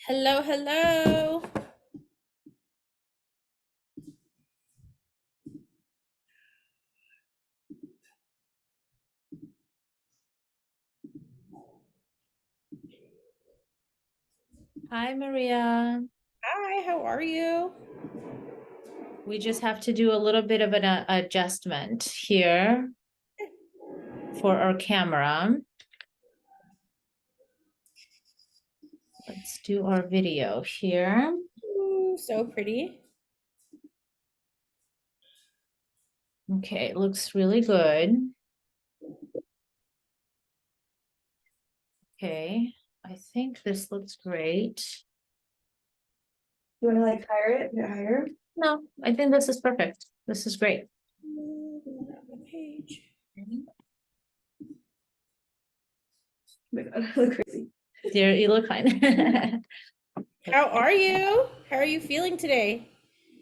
Hello, hello. Hi, Maria. Hi, how are you? We just have to do a little bit of an adjustment here for our camera. Let's do our video here. Ooh, so pretty. Okay, it looks really good. Okay, I think this looks great. You want to like higher it, a bit higher? No, I think this is perfect. This is great. Moving up the page. Oh my God, I look crazy. You look fine. How are you? How are you feeling today?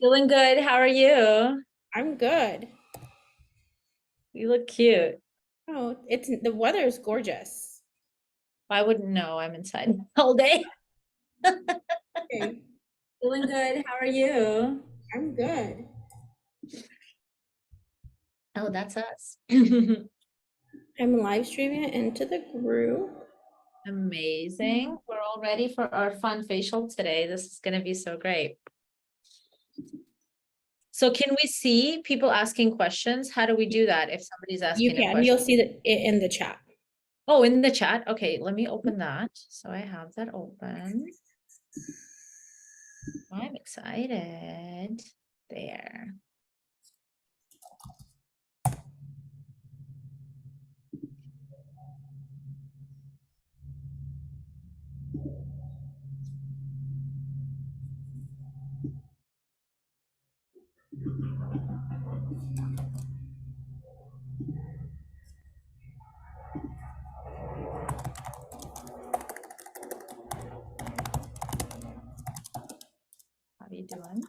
Feeling good. How are you? I'm good. You look cute. Oh, the weather is gorgeous. I wouldn't know. I'm inside all day. Okay, Feeling good. How are you? I'm good. Oh, that's us. I'm live streaming it into the group. Amazing. We're all ready for our fun facial today. This is going to be so great. So can we see people asking questions? How do we do that if somebody's You asking a can, question? you'll see it in the chat. Oh, in the chat. Okay, let me open that. So I have that open. I'm excited. There. How are you doing?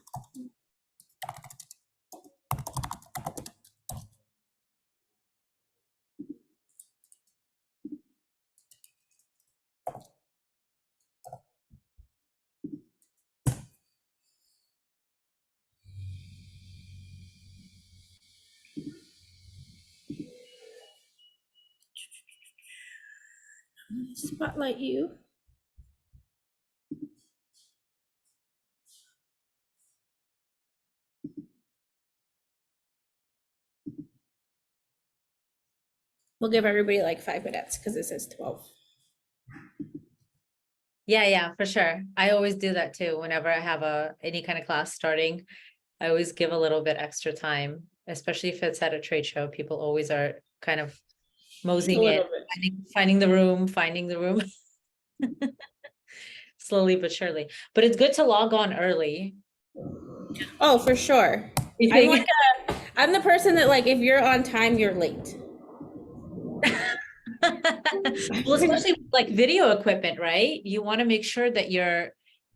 Spotlight you. We'll give everybody like 5 minutes because it says 12. Yeah, for sure. I always do that too. Whenever I have any kind of class starting, I always give a little bit extra time, especially if it's at a trade show. People always are kind of A moseying little in, bit. finding the room, finding the room. Slowly but surely. But it's good to log on early. Oh, for sure. You I'm like think? I'm the person that like if you're on time, you're late. Well, especially with, like video equipment, right? You want to make sure that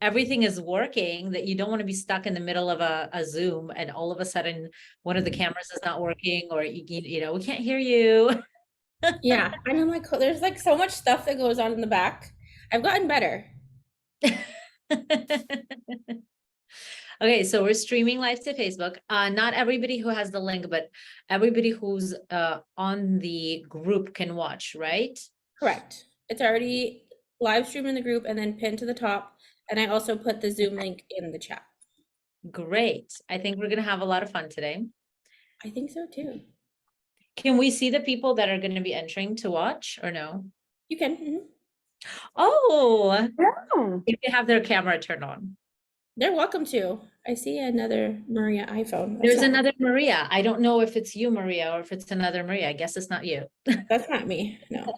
everything is working, that you don't want to be stuck in the middle of a Zoom and all of a sudden one of the cameras is not working or we can't hear you. Yeah, and I'm like, there's like so much stuff that goes on in the back. I've gotten better. Okay, so we're streaming live to Facebook. Not everybody who has the link, but everybody who's on the group can watch, right? Correct. It's already live stream in the group and then pinned to the top. And I also put the Zoom link in the chat. Great. I think we're gonna have a lot of fun today. I think so too. Can we see the people that are gonna be entering to watch or no? You can. Mhm. Oh, Yeah. if they have their camera turned on. They're welcome to. I see another Maria iPhone. There's another Maria. I don't know if it's you, Maria, or if it's another Maria. I guess it's not you. That's not me. No.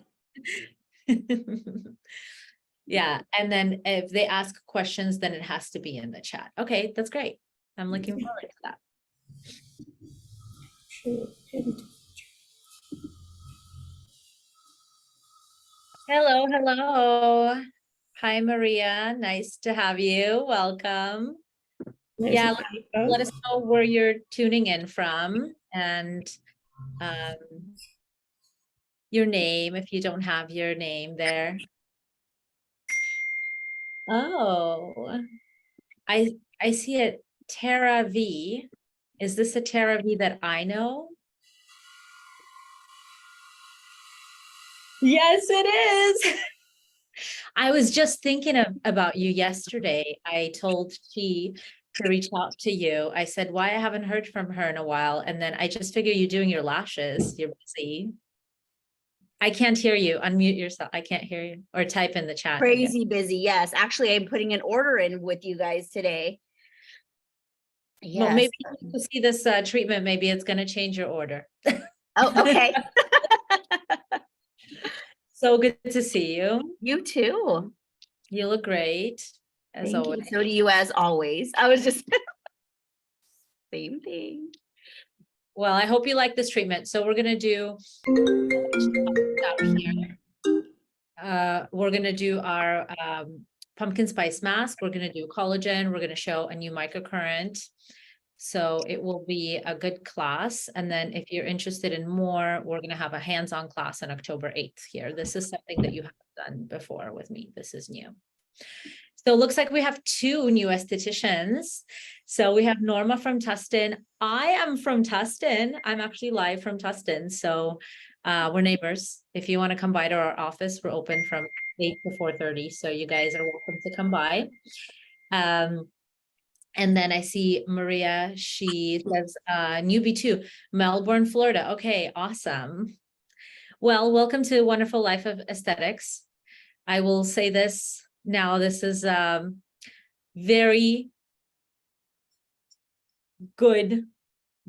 Yeah, and then if they ask questions, then it has to be in the chat. Okay, that's great. I'm looking forward to that. Pinned. Hello, hello. Hi, Maria. Nice to have you. Welcome. There's Yeah, an let iPhone. us know where you're tuning in from and um, your name if you don't have your name there. Oh, I see it. Tara V. Is this a Tara V that I know? Yes, it is. I was just thinking about you yesterday. I told she to reach out to you. I said, why I haven't heard from her in a while. And then I just figure you're doing your lashes. You're busy. I can't hear you. Unmute yourself. I can't hear you. Or type in the chat. I guess. Crazy busy. Yes. Actually, I'm putting an order in with you guys today. Well, Yes. maybe to see this treatment, maybe it's going to change your order. Oh, okay. So good to see you. You too. You look great, as Thank you. always. So do you, as always. I was just same thing. Well, I hope you like this treatment. So we're going to do out here. We're going to do our pumpkin spice mask. We're going to do collagen. We're going to show a new microcurrent. So it will be a good class. And then if you're interested in more, we're going to have a hands-on class on October 8th here. This is something that you haven't done before with me. This is new. So it looks like we have 2 new estheticians. So we have Norma from Tustin. I am from Tustin. I'm actually live from Tustin. So we're neighbors. If you want to come by to our office, we're open from 8 to 4:30. So you guys are welcome to come by. And then I see Maria, she says, newbie too, Melbourne, Florida. Okay, awesome. Well, welcome to Wonderful Life of Aesthetics. I will say this now, this is very good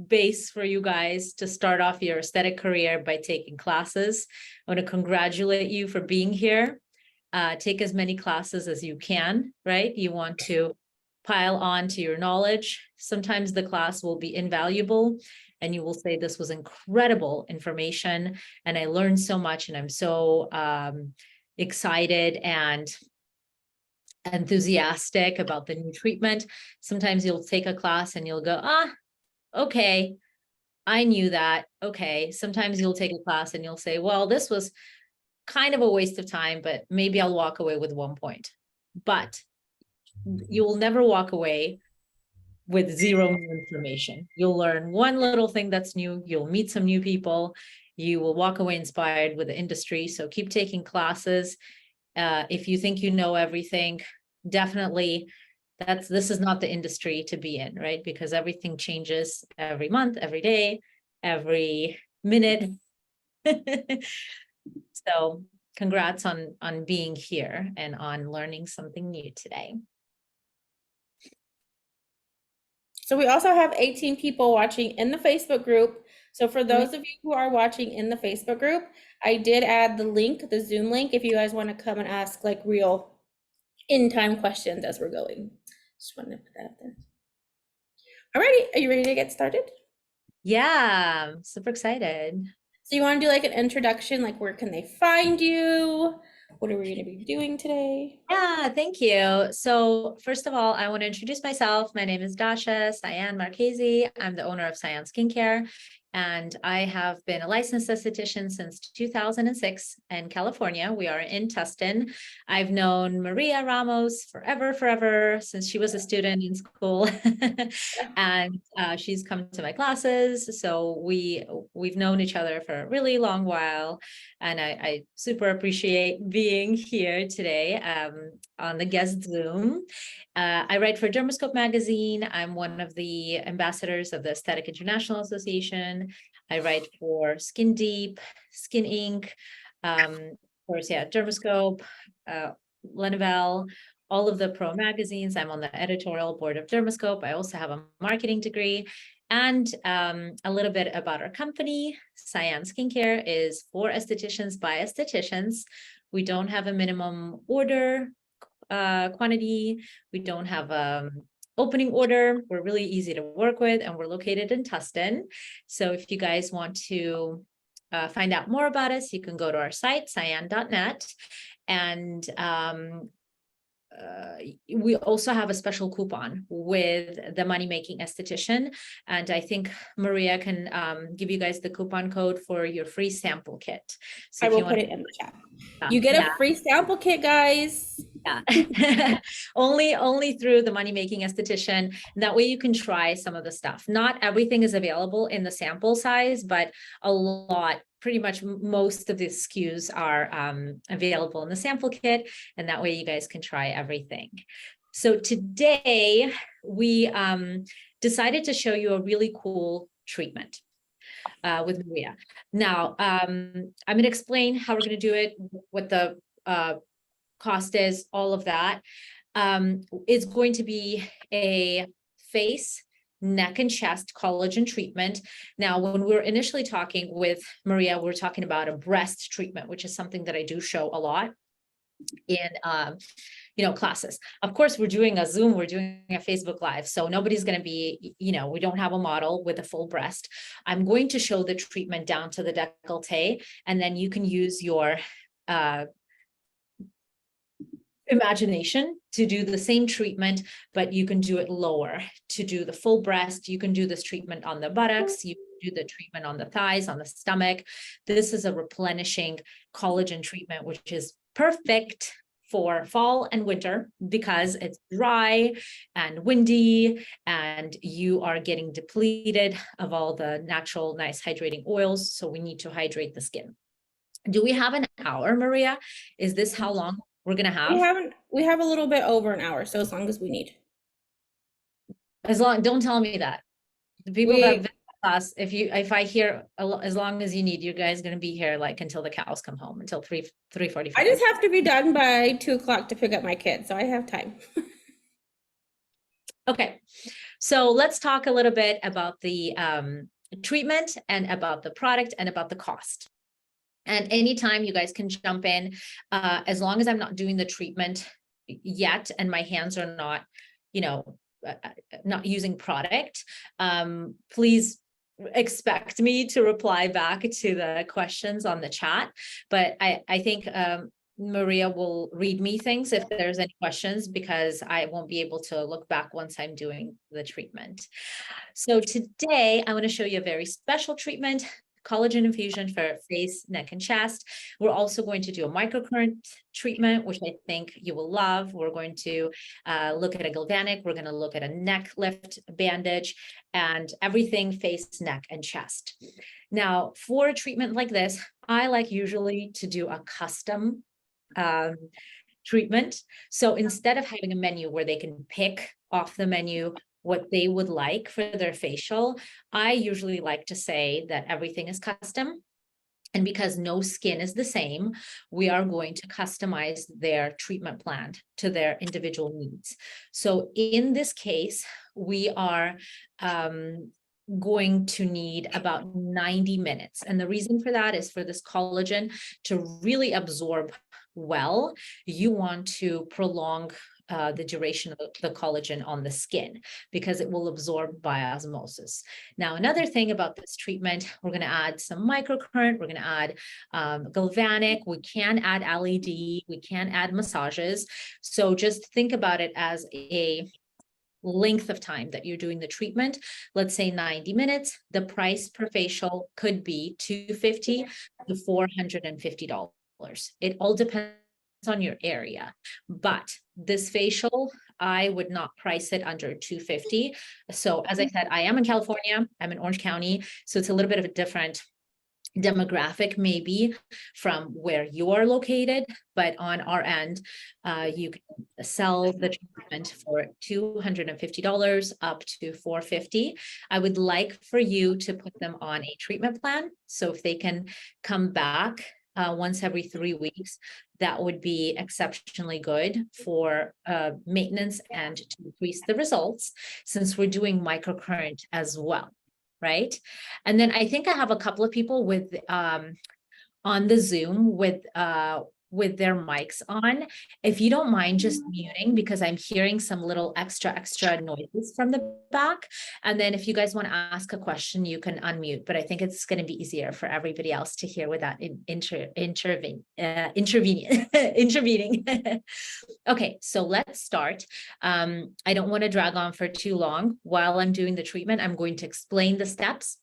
base for you guys to start off your aesthetic career by taking classes. I want to congratulate you for being here. Take as many classes as you can, right? You want to pile on to your knowledge. Sometimes the class will be invaluable and you will say, this was incredible information and I learned so much and I'm so excited and enthusiastic about the new treatment. Sometimes you'll take a class and you'll go, okay, I knew that. Okay. Sometimes you'll take a class and you'll say, well, this was kind of a waste of time, but maybe I'll walk away with 1 point. But you will never walk away with 0 new information. You'll learn one little thing that's new. You'll meet some new people. You will walk away inspired with the industry. So keep taking classes. If you think you know everything, definitely this is not the industry to be in, right? Because everything changes every month, every day, every minute. So congrats on being here and on learning something new today. So we also have 18 people watching in the Facebook group. So for those of you who are watching in the Facebook group, I did add the link, the Zoom link, if you guys want to come and ask like real in-time questions as we're going. Just wanted to put that out there. Alrighty, are you ready to get started? Yeah, I'm super excited. So you want to do like an introduction, like where can they find you? What are we going to be doing today? Yeah, thank you. So first of all, I want to introduce myself. My name is Dasha Saian Marchese. I'm the owner of Saian Skincare, and I have been a licensed esthetician since 2006 in California. We are in Tustin. I've known Maria Ramos forever, since she was a student in school, and she's come to my classes. So we've known each other for a really long while, and I super appreciate being here today on the guest Zoom. I write for Dermoscope magazine. I'm one of the ambassadors of the Aesthetic International Association. I write for Skin Deep, Skin Inc., of course, yeah, Dermoscope, Lenivelle, all of the pro magazines. I'm on the editorial board of Dermoscope. I also have a marketing degree. And a little bit about our company. Saian Skincare is for estheticians by estheticians. We don't have a minimum order quantity. We don't have opening order. We're really easy to work with, and we're located in Tustin. So if you guys want to find out more about us, you can go to our site, saian.net. And we also have a special coupon with the Money Making Esthetician. And I think Maria can give you guys the coupon code for your free sample kit. So I if will you put want it in the chat. You get a free sample kit, guys. Yeah. Only through the Money Making Esthetician. That way you can try some of the stuff. Not everything is available in the sample size, but a lot, pretty much most of the SKUs are available in the sample kit. And that way you guys can try everything. So today we decided to show you a really cool treatment with Maria. Now, I'm going to explain how we're going to do it, what the cost is, all of that. It's going to be a face, neck, and chest collagen treatment. Now, when we were initially talking with Maria, we were talking about a breast treatment, which is something that I do show a lot in classes. Of course, we're doing a Zoom, we're doing a Facebook Live, so nobody's going to be, we don't have a model with a full breast. I'm going to show the treatment down to the décolleté, and then you can use your imagination to do the same treatment, but you can do it lower. To do the full breast, you can do this treatment on the buttocks, you can do the treatment on the thighs, on the stomach. This is a replenishing collagen treatment, which is perfect for fall and winter because it's dry and windy and you are getting depleted of all the natural, nice hydrating oils. So we need to hydrate the skin. Do we have an hour, Maria? Is this how long we're going to have? We have a little bit over an hour, so as long as we need. Don't tell me that. The people that visit us, if I hear as long as you need, you guys going to be here like until the cows come home, until 3:45. I just have to be done by 2 o'clock to pick up my kids, so I have time. Okay, so let's talk a little bit about the treatment and about the product and about the cost. And anytime you guys can jump in, as long as I'm not doing the treatment yet and my hands are not, not using product, please expect me to reply back to the questions on the chat. But I think Maria will read me things if there's any questions, because I won't be able to look back once I'm doing the treatment. So today I want to show you a very special treatment, collagen infusion for face, neck, and chest. We're also going to do a microcurrent treatment, which I think you will love. We're going to look at a galvanic. We're going to look at a neck lift bandage and everything face, neck, and chest. Now, for a treatment like this, I like usually to do a custom treatment. So instead of having a menu where they can pick off the menu what they would like for their facial, I usually like to say that everything is custom. And because no skin is the same, we are going to customize their treatment plan to their individual needs. So in this case, we are going to need about 90 minutes. And the reason for that is for this collagen to really absorb well, you want to prolong the duration of the collagen on the skin because it will absorb by osmosis. Now, another thing about this treatment, we're going to add some microcurrent, we're going to add galvanic, we can add LED, we can add massages. So just think about it as a length of time that you're doing the treatment. Let's say 90 minutes. The price per facial could be $250 to $450. It all depends on your area, but this facial, I would not price it under $250. So as I said, I am in California, I'm in Orange County, so it's a little bit of a different demographic maybe from where you are located, but on our end, you can sell the treatment for $250 up to $450. I would like for you to put them on a treatment plan. So if they can come back once every 3 weeks, that would be exceptionally good for maintenance and to increase the results, since we're doing microcurrent as well, right? And then I think I have a couple of people with on the Zoom with their mics on. If you don't mind just muting, because I'm hearing some little extra noises from the back. And then if you guys want to ask a question, you can unmute, but I think it's going to be easier for everybody else to hear without intervening. Okay, so let's start. I don't want to drag on for too long. While I'm doing the treatment, I'm going to explain the steps.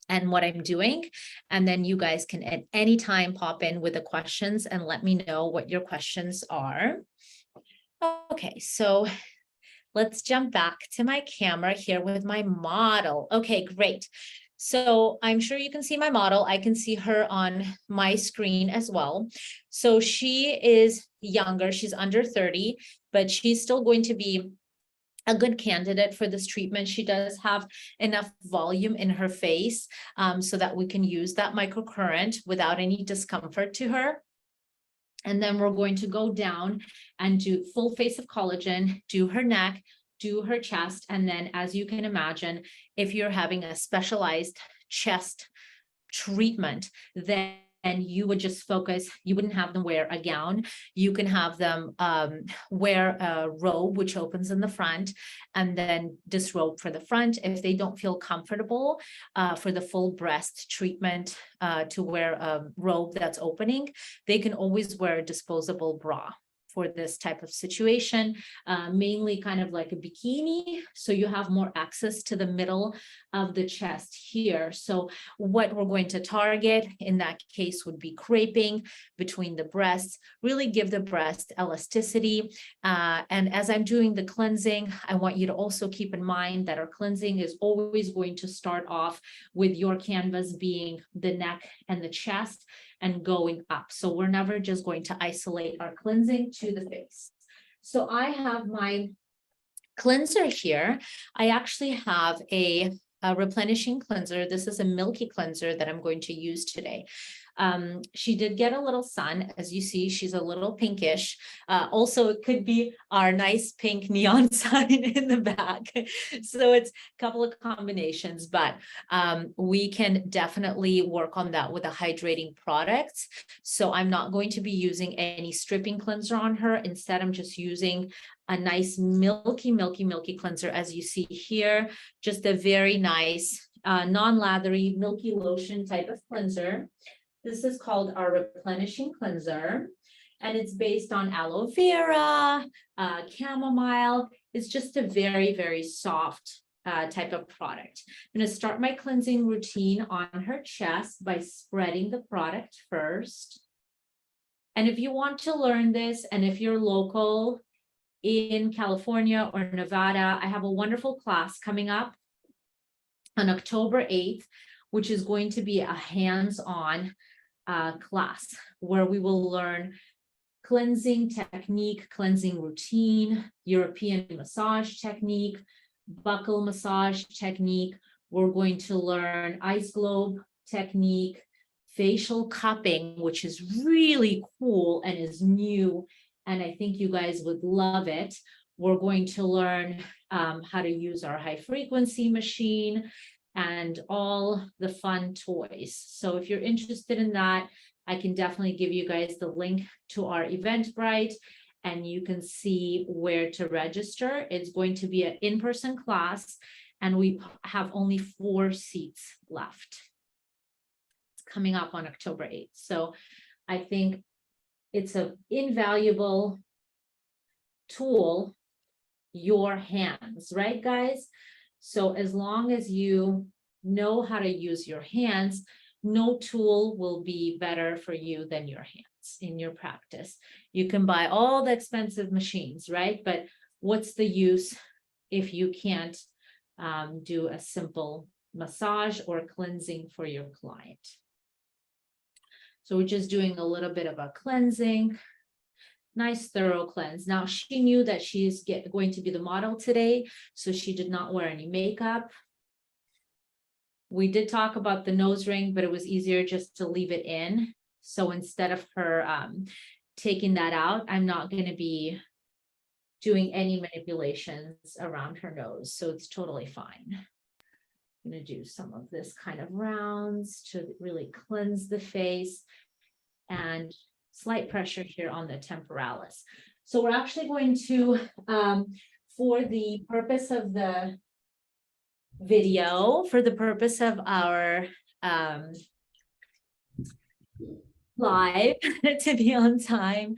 and what I'm doing. And then you guys can at any time pop in with the questions and let me know what your questions are. Okay, so let's jump back to my camera here with my model. Okay, great. So I'm sure you can see my model. I can see her on my screen as well. So she is younger, she's under 30, but she's still going to be a good candidate for this treatment. She does have enough volume in her face so that we can use that microcurrent without any discomfort to her. And then we're going to go down and do full face of collagen, do her neck, do her chest. And then, as you can imagine, if you're having a specialized chest treatment, then you would just focus, you wouldn't have them wear a gown. You can have them wear a robe, which opens in the front, and then disrobe for the front. If they don't feel comfortable for the full breast treatment to wear a robe that's opening, they can always wear a disposable bra for this type of situation, mainly kind of like a bikini. So you have more access to the middle of the chest here. So what we're going to target in that case would be creping between the breasts, really give the breast elasticity. And as I'm doing the cleansing, I want you to also keep in mind that our cleansing is always going to start off with your canvas being the neck and the chest and going up. So we're never just going to isolate our cleansing to the face. So I have my cleanser here. I actually have a replenishing cleanser. This is a milky cleanser that I'm going to use today. She did get a little sun. As you see, she's a little pinkish. Also, it could be our nice pink neon sign in the back. So it's a couple of combinations, but we can definitely work on that with a hydrating product. So I'm not going to be using any stripping cleanser on her. Instead, I'm just using a nice milky cleanser, as you see here, just a very nice non-lathery milky lotion type of cleanser. This is called our replenishing cleanser, and it's based on aloe vera, chamomile. It's just a very soft type of product. I'm going to start my cleansing routine on her chest by spreading the product first. And if you want to learn this, and if you're local in California or Nevada, I have a wonderful class coming up on October 8th, which is going to be a hands-on class where we will learn cleansing technique, cleansing routine, European massage technique, buccal massage technique. We're going to learn ice globe technique, facial cupping, which is really cool and is new, and I think you guys would love it. We're going to learn how to use our high frequency machine and all the fun toys. So if you're interested in that, I can definitely give you guys the link to our Eventbrite, and you can see where to register. It's going to be an in-person class, and we have only 4 seats left. It's coming up on October 8th. So I think it's an invaluable tool, your hands, right, guys? So as long as you know how to use your hands, no tool will be better for you than your hands in your practice. You can buy all the expensive machines, right? But what's the use if you can't do a simple massage or cleansing for your client? So we're just doing a little bit of a cleansing. Nice thorough cleanse. Now she knew that she's going to be the model today, so she did not wear any makeup. We did talk about the nose ring, but it was easier just to leave it in. So instead of her taking that out, I'm not going to be doing any manipulations around her nose. So it's totally fine. I'm going to do some of this kind of rounds to really cleanse the face, and slight pressure here on the temporalis. So we're actually going to, for the purpose of the video, for the purpose of our live to be on time,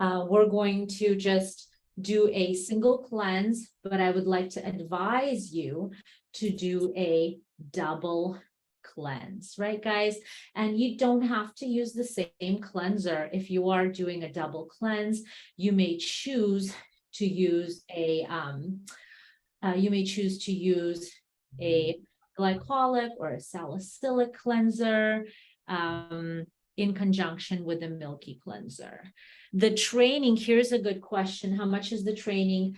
we're going to just do a single cleanse, but I would like to advise you to do a double cleanse, right, guys? And you don't have to use the same cleanser. If you are doing a double cleanse, you may choose to use a glycolic or a salicylic cleanser in conjunction with a milky cleanser. The training, here's a good question. How much is the training?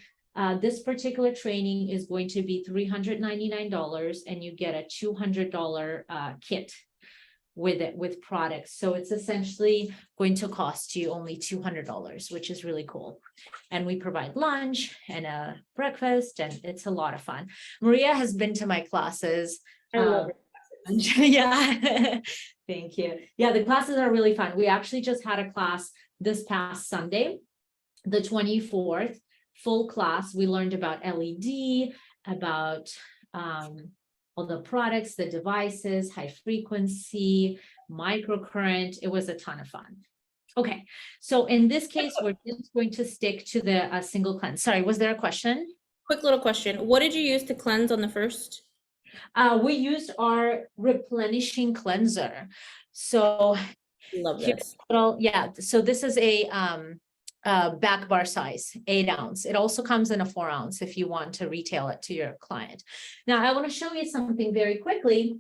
This particular training is going to be $399, and you get a $200 kit with it, with products. So it's essentially going to cost you only $200, which is really cool. And we provide lunch and a breakfast, and it's a lot of fun. Maria has been to my classes. I love it. Yeah, thank you. Yeah, the classes are really fun. We actually just had a class this past Sunday, the 24th, full class. We learned about LED, about all the products, the devices, high frequency, microcurrent. It was a ton of fun. Okay, so in this case, we're just going to stick to the single cleanse. Sorry, was there a question? Quick little question. What did you use to cleanse on the first? We used our replenishing cleanser. So Love here's this. a little, yeah, so this is a back bar size, 8 ounce. It also comes in a 4 ounce if you want to retail it to your client. Now, I want to show you something very quickly.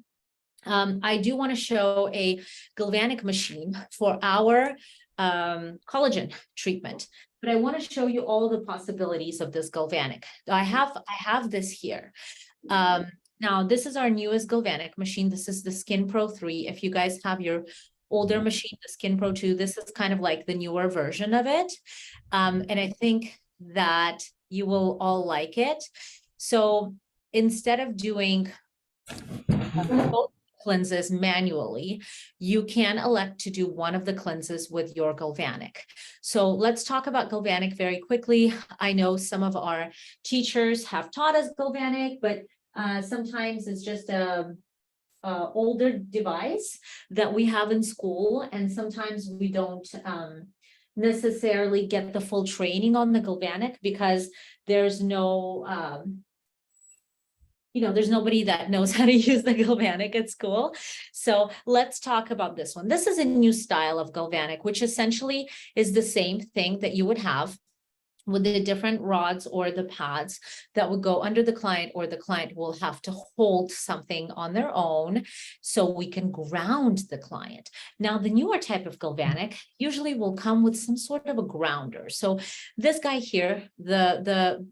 I do want to show a galvanic machine for our collagen treatment, but I want to show you all the possibilities of this galvanic. I have this here. Now, this is our newest galvanic machine. This is the Skin Pro 3. If you guys have your older machine, the Skin Pro 2, this is kind of like the newer version of it. And I think that you will all like it. So instead of doing both cleanses manually, you can elect to do one of the cleanses with your galvanic. So let's talk about galvanic very quickly. I know some of our teachers have taught us galvanic, but sometimes it's just a older device that we have in school, and sometimes we don't necessarily get the full training on the galvanic because there's no there's nobody that knows how to use the galvanic at school. So let's talk about this one. This is a new style of galvanic, which essentially is the same thing that you would have with the different rods or the pads that would go under the client, or the client will have to hold something on their own so we can ground the client. Now, the newer type of galvanic usually will come with some sort of a grounder. So this guy here, the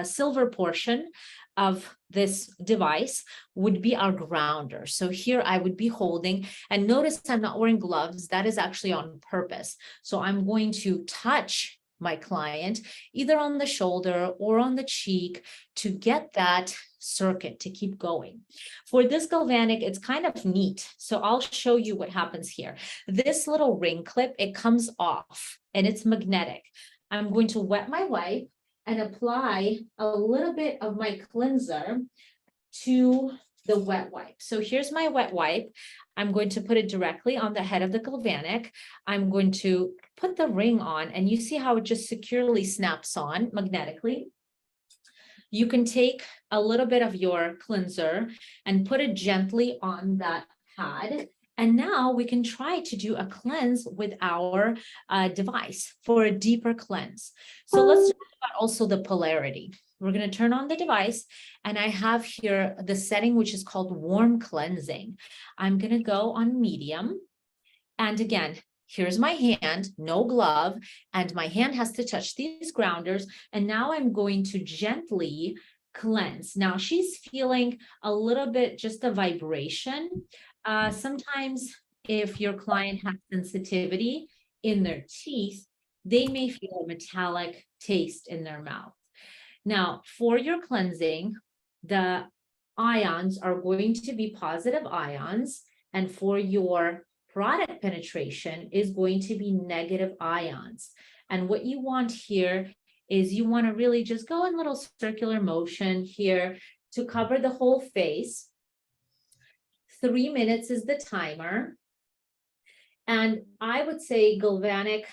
silver portion of this device would be our grounder. So here I would be holding, and notice I'm not wearing gloves. That is actually on purpose. So I'm going to touch my client either on the shoulder or on the cheek to get that circuit to keep going. For this galvanic, it's kind of neat. So I'll show you what happens here. This little ring clip, it comes off and it's magnetic. I'm going to wet my wipe and apply a little bit of my cleanser to the wet wipe. So here's my wet wipe. I'm going to put it directly on the head of the galvanic. I'm going to put the ring on, and you see how it just securely snaps on magnetically. You can take a little bit of your cleanser and put it gently on that pad. And now we can try to do a cleanse with our device for a deeper cleanse. So let's talk about also the polarity. We're going to turn on the device, and I have here the setting, which is called warm cleansing. I'm going to go on medium. And again, here's my hand, no glove, and my hand has to touch these grounders. And now I'm going to gently cleanse. Now she's feeling a little bit, just a vibration. Sometimes if your client has sensitivity in their teeth, they may feel a metallic taste in their mouth. Now, for your cleansing, the ions are going to be positive ions, and for your product penetration is going to be negative ions. And what you want here is you want to really just go in little circular motion here to cover the whole face. 3 minutes is the timer. And I would say galvanic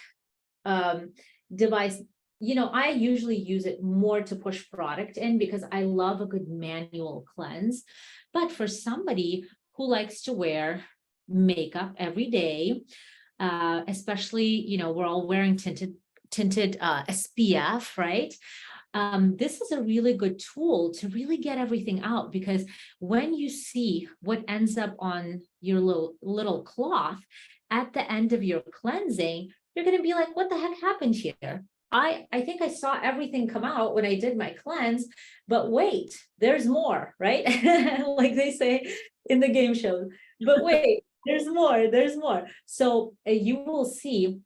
device, I usually use it more to push product in because I love a good manual cleanse. But for somebody who likes to wear makeup every day, especially, you know, we're all wearing tinted SPF, right? This is a really good tool to really get everything out, because when you see what ends up on your little cloth at the end of your cleansing, you're going to be like, what the heck happened here? I think I saw everything come out when I did my cleanse, but wait, there's more, right? Like they say in the game shows, but wait, there's more. So you will see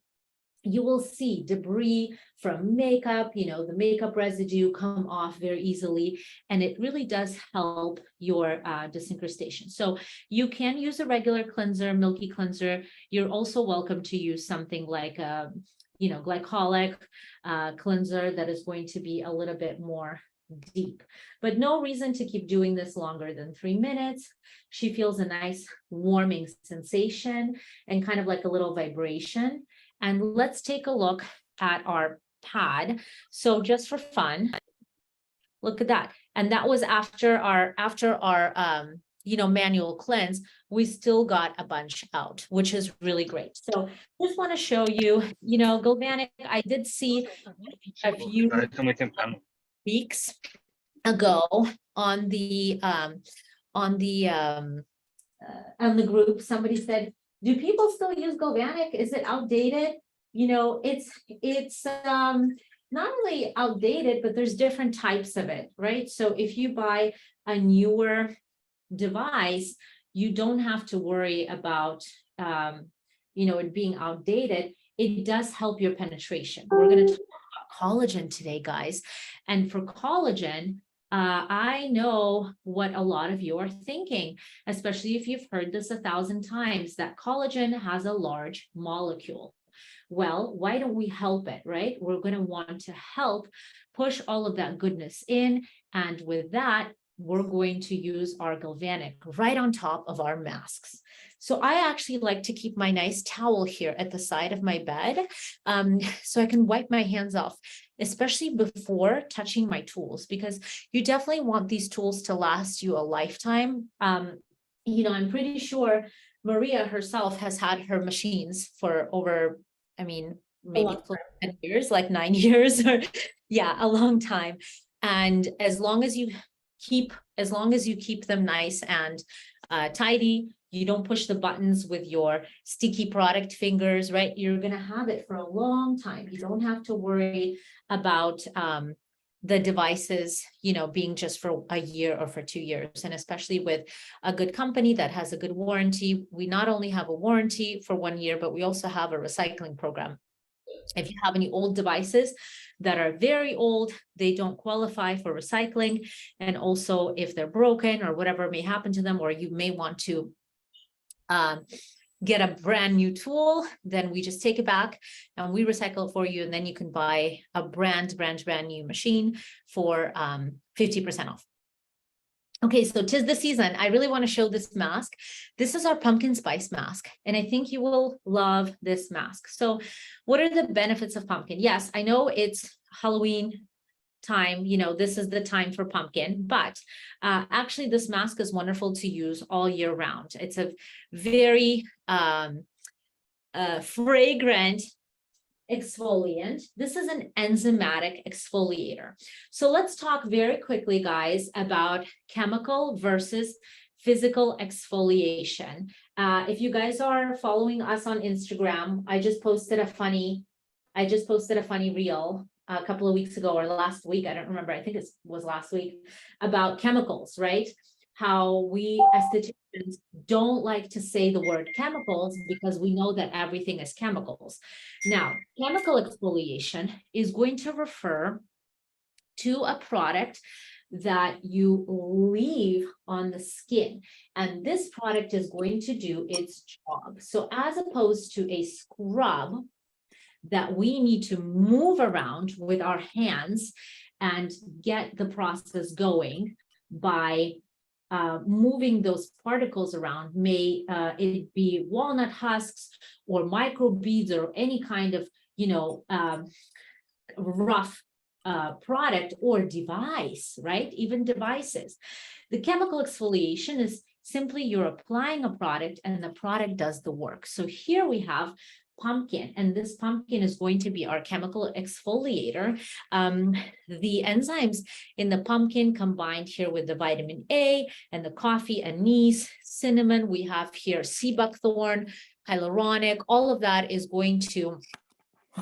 debris from makeup, you know, the makeup residue come off very easily, and it really does help your disincrustation. So you can use a regular cleanser, milky cleanser. You're also welcome to use something like a, you know, glycolic cleanser that is going to be a little bit more deep, but no reason to keep doing this longer than 3 minutes. She feels a nice warming sensation and kind of like a little vibration. And let's take a look at our pad. So just for fun, look at that. And that was after our you know, manual cleanse. We still got a bunch out, which is really great. So just want to show you, you know, galvanic. I did see a few weeks ago on the group, somebody said, do people still use galvanic? Is it outdated? You know, it's not really outdated, but there's different types of it, right? So if you buy a newer device, you don't have to worry about you know, it being outdated. It does help your penetration. We're going to talk about collagen today, guys. And for collagen, I know what a lot of you are thinking, especially if you've heard this 1,000 times, that collagen has a large molecule. Well, why don't we help it, right? We're going to want to help push all of that goodness in. And with that, we're going to use our galvanic right on top of our masks. So I actually like to keep my nice towel here at the side of my bed, so I can wipe my hands off, especially before touching my tools, because you definitely want these tools to last you a lifetime. You know, I'm pretty sure Maria herself has had her machines for over, I mean, maybe 10 years, like 9 years, or yeah, a long time. And as long as you keep them nice and tidy, you don't push the buttons with your sticky product fingers, right? You're going to have it for a long time. You don't have to worry about the devices, you know, being just for a year or for 2 years. And especially with a good company that has a good warranty, we not only have a warranty for 1 year, but we also have a recycling program. If you have any old devices that are very old, they don't qualify for recycling. And also if they're broken or whatever may happen to them, or you may want to get a brand new tool, then we just take it back and we recycle it for you. And then you can buy a brand new machine for 50% off. Okay, so 'tis the season. I really want to show this mask. This is our pumpkin spice mask, and I think you will love this mask. So what are the benefits of pumpkin? Yes, I know it's Halloween time, you know, this is the time for pumpkin, but actually this mask is wonderful to use all year round. It's a very fragrant exfoliant. This is an enzymatic exfoliator. So let's talk very quickly, guys, about chemical versus physical exfoliation. If you guys are following us on Instagram, I just posted a funny reel a couple of weeks ago or last week. I don't remember. I think it was last week, about chemicals, right? How we estheticians don't like to say the word chemicals because we know that everything is chemicals. Now, chemical exfoliation is going to refer to a product that you leave on the skin, and this product is going to do its job. So as opposed to a scrub that we need to move around with our hands and get the process going by moving those particles around, may it be walnut husks or microbeads or any kind of, you know, rough product or device, right? Even devices. The chemical exfoliation Simply you're applying a product and the product does the work. So here we have pumpkin, and this pumpkin is going to be our chemical exfoliator. The enzymes in the pumpkin combined here with the vitamin A and the coffee, anise, cinnamon. We have here sea buckthorn, hyaluronic. All of that is going to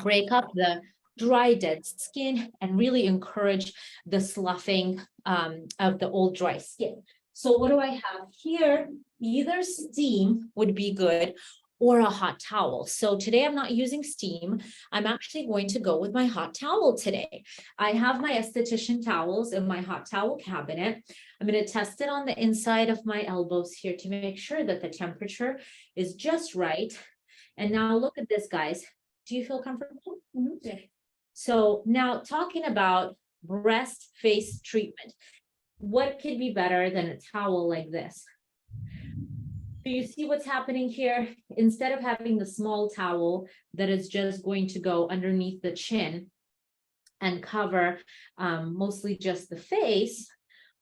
break up the dry, dead skin and really encourage the sloughing of the old dry skin. So what do I have here? Either steam would be good or a hot towel. So today I'm not using steam. I'm actually going to go with my hot towel today. I have my esthetician towels in my hot towel cabinet. I'm going to test it on the inside of my elbows here to make sure that the temperature is just right. And now look at this, guys. Do you feel comfortable? Yeah. So now talking about breast face treatment, what could be better than a towel like this? Do you see what's happening here? Instead of having the small towel that is just going to go underneath the chin and cover mostly just the face,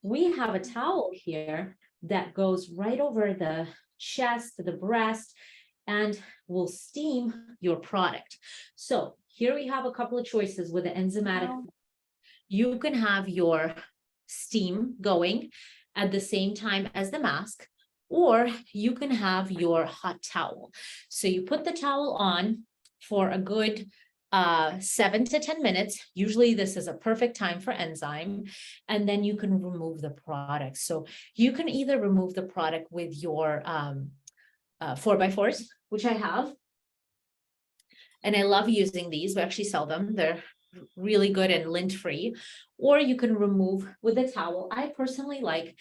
we have a towel here that goes right over the chest, the breast, and will steam your product. So here we have a couple of choices with the enzymatic. You can have your steam going at the same time as the mask, or you can have your hot towel. So you put the towel on for a good 7 to 10 minutes. Usually this is a perfect time for enzyme, and then you can remove the product. So you can either remove the product with your 4x4s, which I have. And I love using these. We actually sell them. They're really good and lint-free. Or you can remove with a towel. I personally like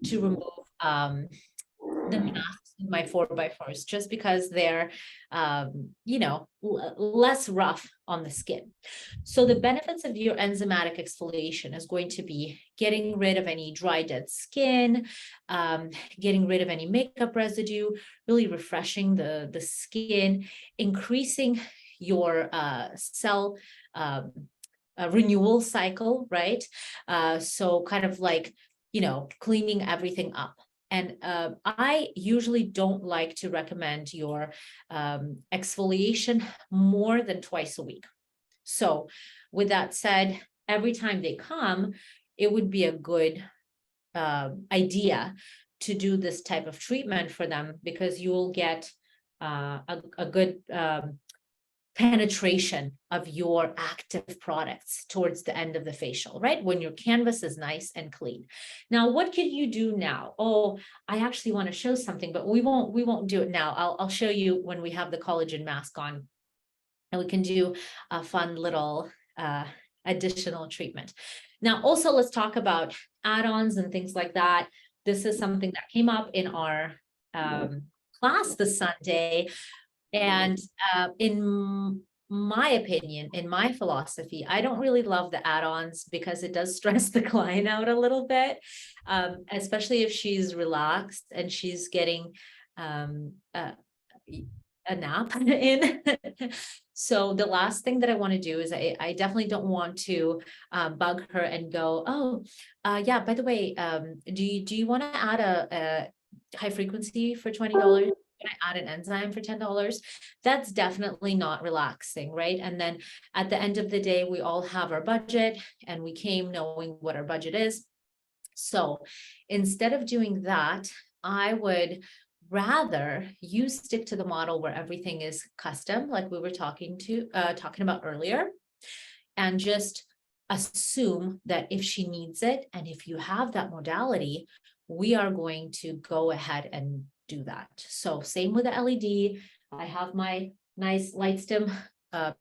to remove the masks in my 4x4s just because they're, less rough on the skin. So the benefits of your enzymatic exfoliation is going to be getting rid of any dry, dead skin, getting rid of any makeup residue, really refreshing the skin, increasing your cell renewal cycle, right? So kind of like, cleaning everything up. And I usually don't like to recommend your exfoliation more than twice a week. So with that said, every time they come, it would be a good idea to do this type of treatment for them, because you will get a good penetration of your active products towards the end of the facial, right? When your canvas is nice and clean. Now, what can you do now? Oh, I actually want to show something, but we won't do it now. I'll show you when we have the collagen mask on, and we can do a fun little additional treatment. Now, also let's talk about add-ons and things like that. This is something that came up in our class this Sunday. And in my opinion, in my philosophy, I don't really love the add-ons because it does stress the client out a little bit, especially if she's relaxed and she's getting a nap in. So the last thing that I want to do is I definitely don't want to bug her and go, oh, yeah, by the way, do you want to add a high frequency for $20? Can I add an enzyme for $10? That's definitely not relaxing, right? And then at the end of the day, we all have our budget, and we came knowing what our budget is. So instead of doing that, I would rather you stick to the model where everything is custom, like we were talking about earlier, and just assume that if she needs it, and if you have that modality, we are going to go ahead and do that. So same with the LED. I have my nice light stem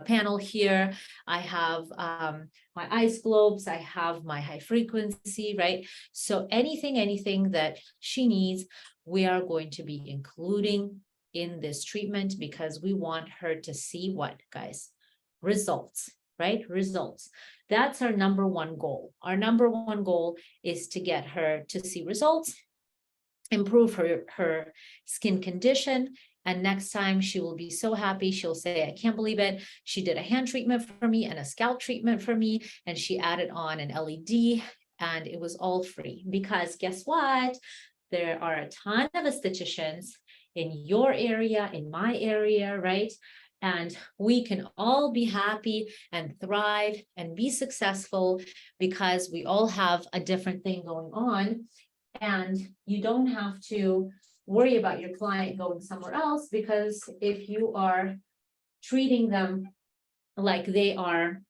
panel here. I have my ice globes. I have my high frequency, right? So anything that she needs, we are going to be including in this treatment, because we want her to see what, guys? Results, right? Results. That's our number one goal. Our number one goal is to get her to see results, improve her skin condition, and next time she will be so happy. She'll say, I can't believe it. She did a hand treatment for me and a scalp treatment for me, and she added on an LED, and it was all free. Because guess what? there are a ton of estheticians in your area, in my area, right? And we can all be happy and thrive and be successful because we all have a different thing going on. And you don't have to worry about your client going somewhere else, because if you are treating them like they are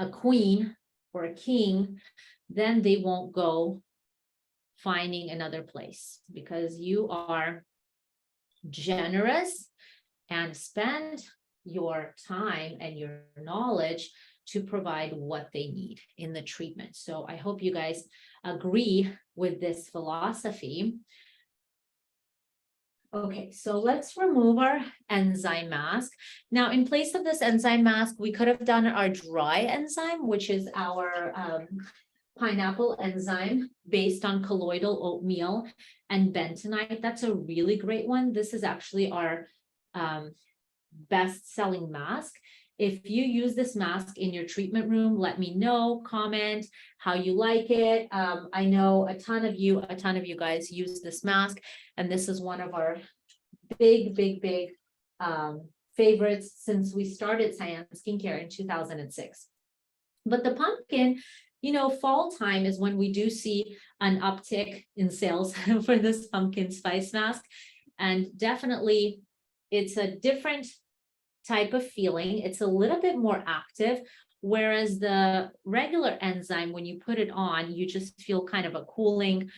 a queen or a king, then they won't go finding another place, because you are generous and spend your time and your knowledge to provide what they need in the treatment. So I hope you guys agree with this philosophy. Okay, so let's remove our enzyme mask. Now, in place of this enzyme mask, we could have done our dry enzyme, which is our pineapple enzyme based on colloidal oatmeal and bentonite. That's a really great one. This is actually our best-selling mask. If you use this mask in your treatment room, let me know, comment how you like it. I know a ton of you guys use this mask, and this is one of our big favorites since we started Saian Skincare in 2006. But the pumpkin, fall time is when we do see an uptick in sales for this pumpkin spice mask. And definitely it's a different type of feeling. It's a little bit more active, whereas the regular enzyme, when you put it on, you just feel kind of a cooling,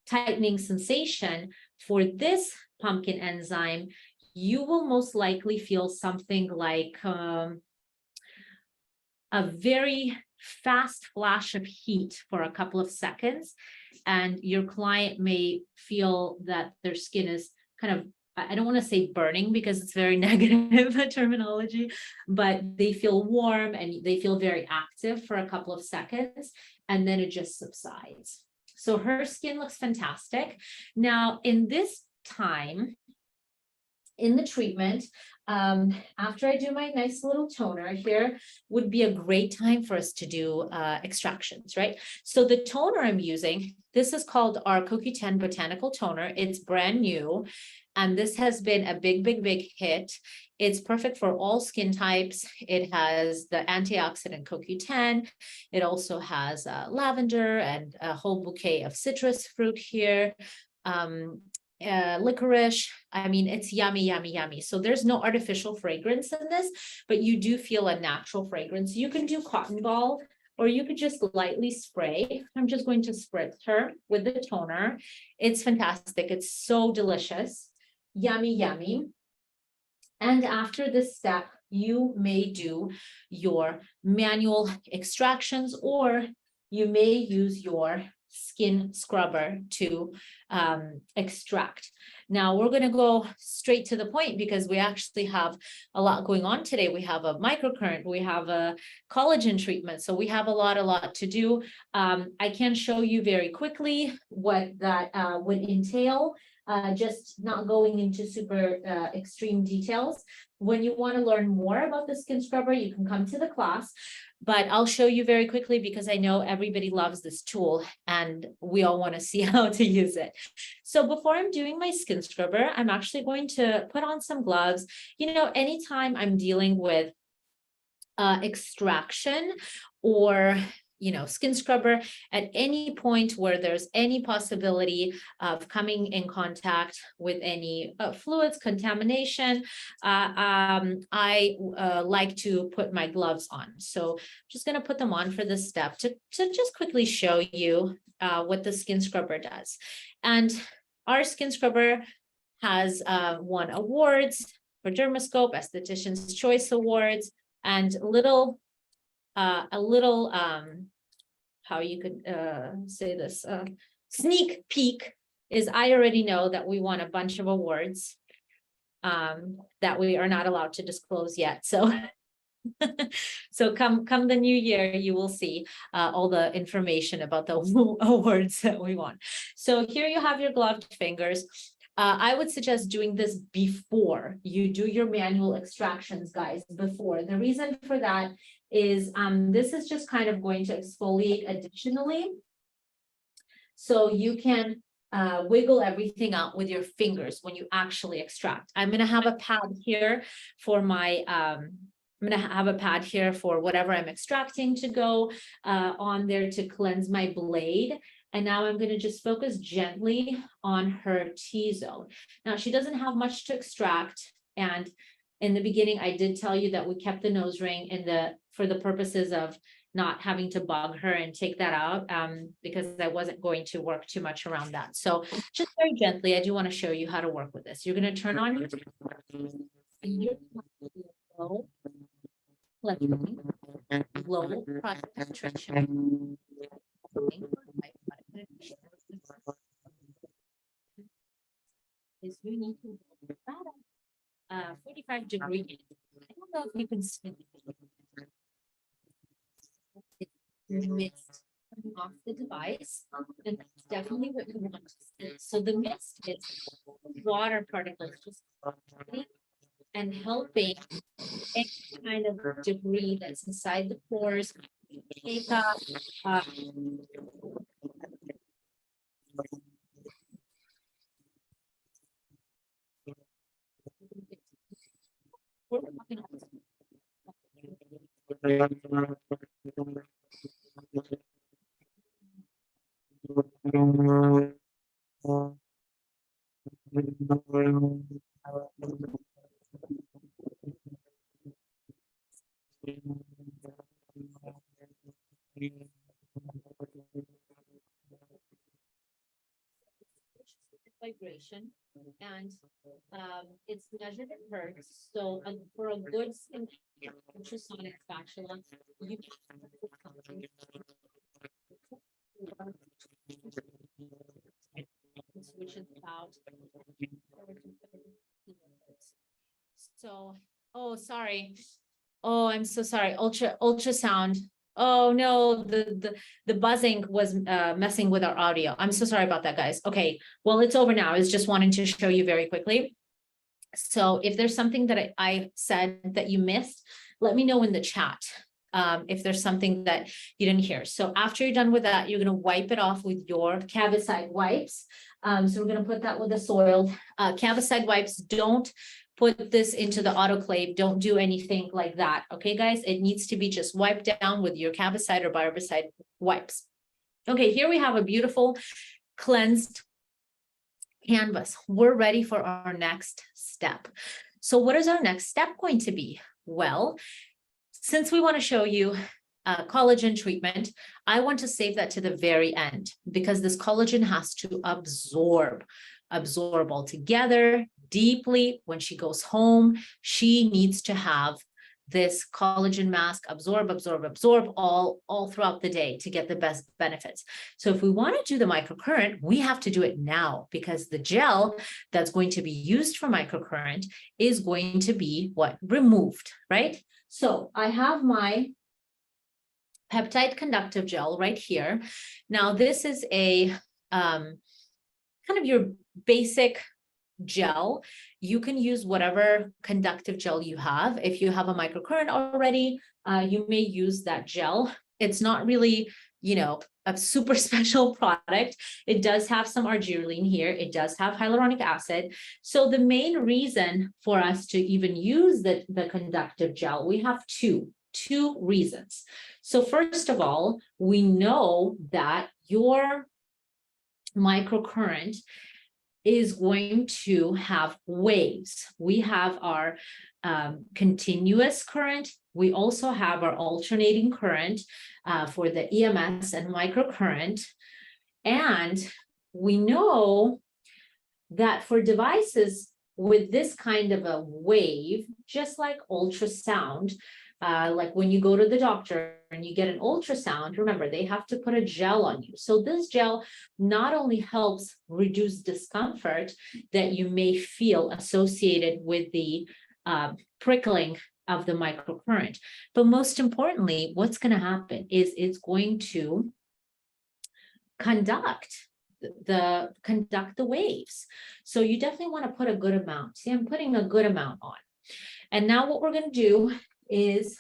tightening sensation. For this pumpkin enzyme, you will most likely feel something like a very fast flash of heat for a couple of seconds, and your client may feel that their skin is kind of, I don't want to say burning because it's very negative terminology, but they feel warm and they feel very active for a couple of seconds, and then it just subsides. So her skin looks fantastic. Now, in this time in the treatment, after I do my nice little toner here, would be a great time for us to do extractions, right? So the toner I'm using, this is called our CoQ10 Botanical Toner. It's brand new, and this has been a big hit. It's perfect for all skin types. It has the antioxidant CoQ10. It also has lavender and a whole bouquet of citrus fruit here. Licorice. I mean, it's yummy. So there's no artificial fragrance in this, but you do feel a natural fragrance. You can do cotton ball, or you could just lightly spray. I'm just going to spritz her with the toner. It's fantastic. It's so delicious. Yummy. And after this step, you may do your manual extractions, or you may use your skin scrubber to extract. Now we're going to go straight to the point because we actually have a lot going on today. We have a microcurrent, we have a collagen treatment, so we have a lot to do. I can show you very quickly what that would entail, just not going into super extreme details. When you want to learn more about the skin scrubber, you can come to the class. But I'll show you very quickly because I know everybody loves this tool and we all want to see how to use it. So before I'm doing my skin scrubber, I'm actually going to put on some gloves. Anytime I'm dealing with extraction or skin scrubber, at any point where there's any possibility of coming in contact with any fluids, contamination, I like to put my gloves on. So I'm just going to put them on for this step to just quickly show you what the skin scrubber does. And our skin scrubber has won awards for Dermoscope, Esthetician's Choice Awards, and how you could say this, sneak peek is I already know that we won a bunch of awards that we are not allowed to disclose yet. So so come the new year, you will see all the information about the awards that we won. So here you have your gloved fingers. I would suggest doing this before you do your manual extractions, guys, before. The reason for that is this is just kind of going to exfoliate additionally So you can wiggle everything out with your fingers when you actually extract. I'm gonna have a pad here for my, I'm gonna have a pad here for whatever I'm extracting to go on there to cleanse my blade. And now I'm gonna just focus gently on her T-zone. Now she doesn't have much to extract. And in the beginning, I did tell you that we kept the nose ring for the purposes of not having to bug her and take that out because I wasn't going to work too much around that. So just very gently, I do want to show you how to work with this. You're going to turn on your low, low concentration. Is you need to 45 degrees. I don't know if you can see the mist coming off the device, and that's definitely what you want to see. So the mist is water particles just and helping any kind of debris that's inside the pores take up. We're talking vibration, and it's measured in hertz. So for a good ultrasonic spatula, you can which is about so. Oh, sorry. Oh, I'm so sorry. Ultrasound. Oh no, the buzzing was messing with our audio. I'm so sorry about that, guys. Okay, well, it's over now. I was just wanting to show you very quickly. So if there's something that I said that you missed, let me know in the chat. If there's something that you didn't hear. So after you're done with that, you're gonna wipe it off with your Cavicide wipes. So we're gonna put that with the soiled Cavicide wipes. Don't put this into the autoclave. Don't do anything like that. Okay, guys, it needs to be just wiped down with your Cavicide or Barbicide wipes. Okay, here we have a beautiful cleansed canvas. We're ready for our next step. So what is our next step going to be? Well, since we want to show you collagen treatment, I want to save that to the very end because this collagen has to absorb all together deeply. When she goes home, she needs to have this collagen mask absorb all throughout the day to get the best benefits. So if we want to do the microcurrent, we have to do it now because the gel that's going to be used for microcurrent is going to be what? Removed, right? So I have my peptide conductive gel right here. Now this is a kind of your basic gel. You can use whatever conductive gel you have. If you have a microcurrent already, you may use that gel. It's not really, you know, a super special product. It does have some argireline here. It does have hyaluronic acid. So the main reason for us to even use the conductive gel, we have two reasons. So first of all, we know that your microcurrent is going to have waves. We have our continuous current. We also have our alternating current for the EMS and microcurrent. And we know that for devices with this kind of a wave, just like ultrasound, like when you go to the doctor and you get an ultrasound, remember, they have to put a gel on you. So this gel not only helps reduce discomfort that you may feel associated with the prickling of the microcurrent, but most importantly, what's going to happen is it's going to conduct the waves. So you definitely want to put a good amount. See, I'm putting a good amount on. And now what we're going to do is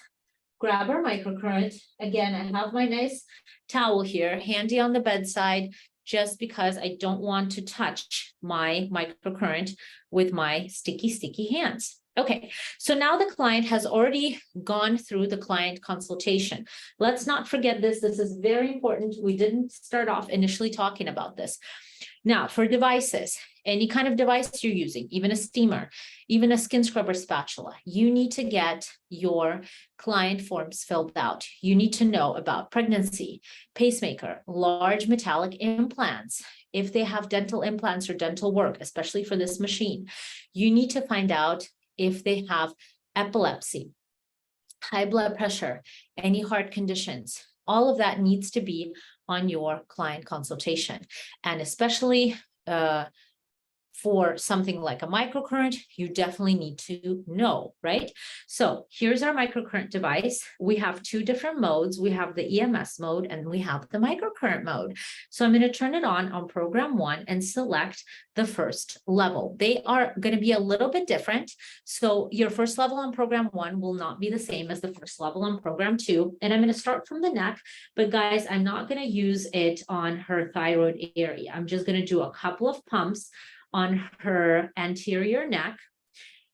grab our microcurrent. Again, I have my nice towel here handy on the bedside. just because I don't want to touch my microcurrent with my sticky hands. Okay, so now the client has already gone through the client consultation. Let's not forget this. This is very important. We didn't start off initially talking about this. Now, for devices, any kind of device you're using, even a steamer, even a skin scrubber spatula, you need to get your client forms filled out. You need to know about pregnancy, pacemaker, large metallic implants. If they have dental implants or dental work, especially for this machine, you need to find out if they have epilepsy, high blood pressure, any heart conditions. All of that needs to be on your client consultation. And especially for something like a microcurrent, you definitely need to know, right? So here's our microcurrent device. We have two different modes. We have the EMS mode and we have the microcurrent mode. So I'm going to turn it on program 1 and select the first level. They are going to be a little bit different. So your first level on program 1 will not be the same as the first level on program 2. And I'm going to start from the neck, but guys, I'm not going to use it on her thyroid area. I'm just going to do a couple of pumps on her anterior neck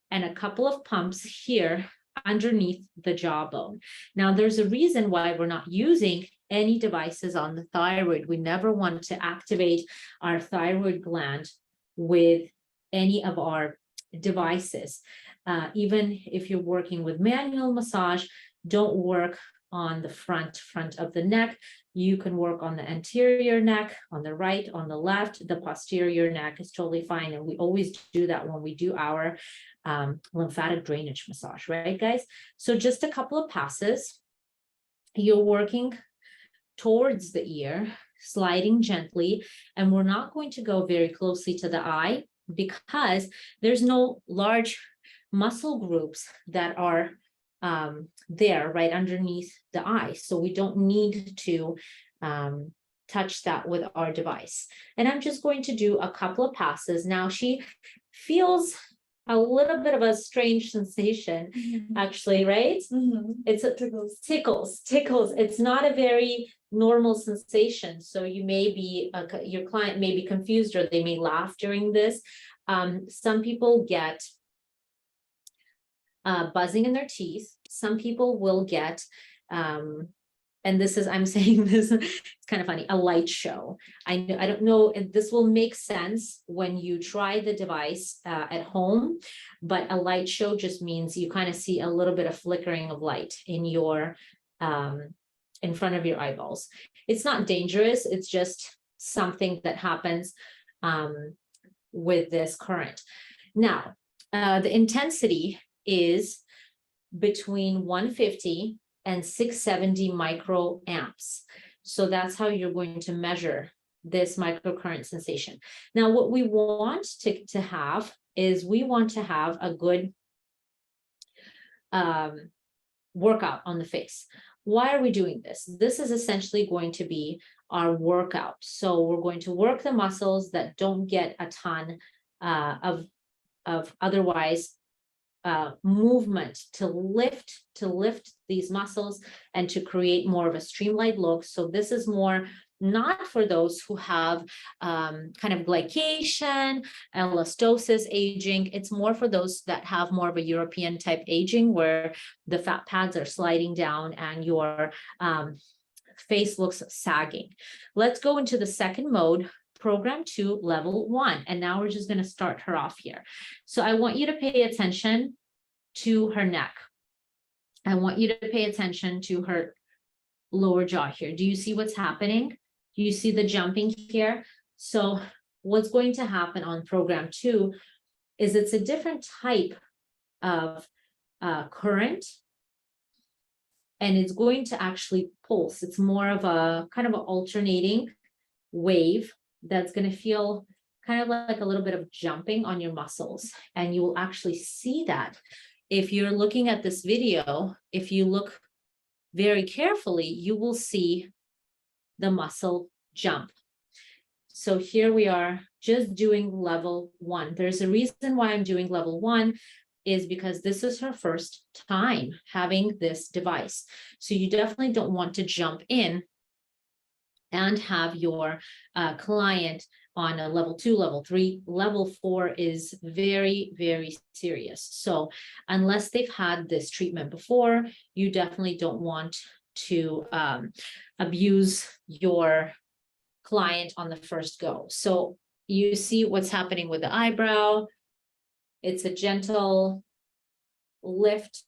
and a couple of pumps here underneath the jawbone. Now, there's a reason why we're not using any devices on the thyroid. We never want to activate our thyroid gland with any of our devices. Even if you're working with manual massage, don't work on the front of the neck. You can work on the anterior neck, on the right, on the left. The posterior neck is totally fine. And we always do that when we do our lymphatic drainage massage, right, guys? So just a couple of passes. You're working towards the ear, sliding gently, and we're not going to go very closely to the eye because there's no large muscle groups that are there right underneath the eye. So we don't need to touch that with our device. And I'm just going to do a couple of passes. Now she feels a little bit of a strange sensation, actually, right? It's a tickles. It's not a very normal sensation. So you may be, your client may be confused or they may laugh during this. Some people get buzzing in their teeth. Some people will get, and this is, I'm saying this, it's kind of funny, a light show. I don't know if this will make sense when you try the device at home, but a light show just means you kind of see a little bit of flickering of light in your, in front of your eyeballs. It's not dangerous. It's just something that happens with this current. Now, the intensity is between 150 and 670 microamps. So that's how you're going to measure this microcurrent sensation. Now, what we want to have is we want to have a good workout on the face. Why are we doing this? This is essentially going to be our workout. So we're going to work the muscles that don't get a ton of otherwise movement to lift these muscles and to create more of a streamlined look. So this is more not for those who have kind of glycation, elastosis, aging. It's more for those that have more of a European type aging where the fat pads are sliding down and your face looks sagging. Let's go into the second mode, program 2, level 1. And now we're just going to start her off here. So I want you to pay attention to her neck. I want you to pay attention to her lower jaw here. Do you see what's happening? Do you see the jumping here? So what's going to happen on program 2 is it's a different type of current, and it's going to actually pulse. It's more of a kind of an alternating wave that's going to feel kind of like a little bit of jumping on your muscles. And you will actually see that if you're looking at this video. If you look very carefully, you will see the muscle jump. So here we are just doing level 1. There's a reason why I'm doing level 1 is because this is her first time having this device. So you definitely don't want to jump in and have your client on a level 2, level 3. Level 4 is very, very serious. So unless they've had this treatment before, you definitely don't want to abuse your client on the first go. So you see what's happening with the eyebrow. It's a gentle lift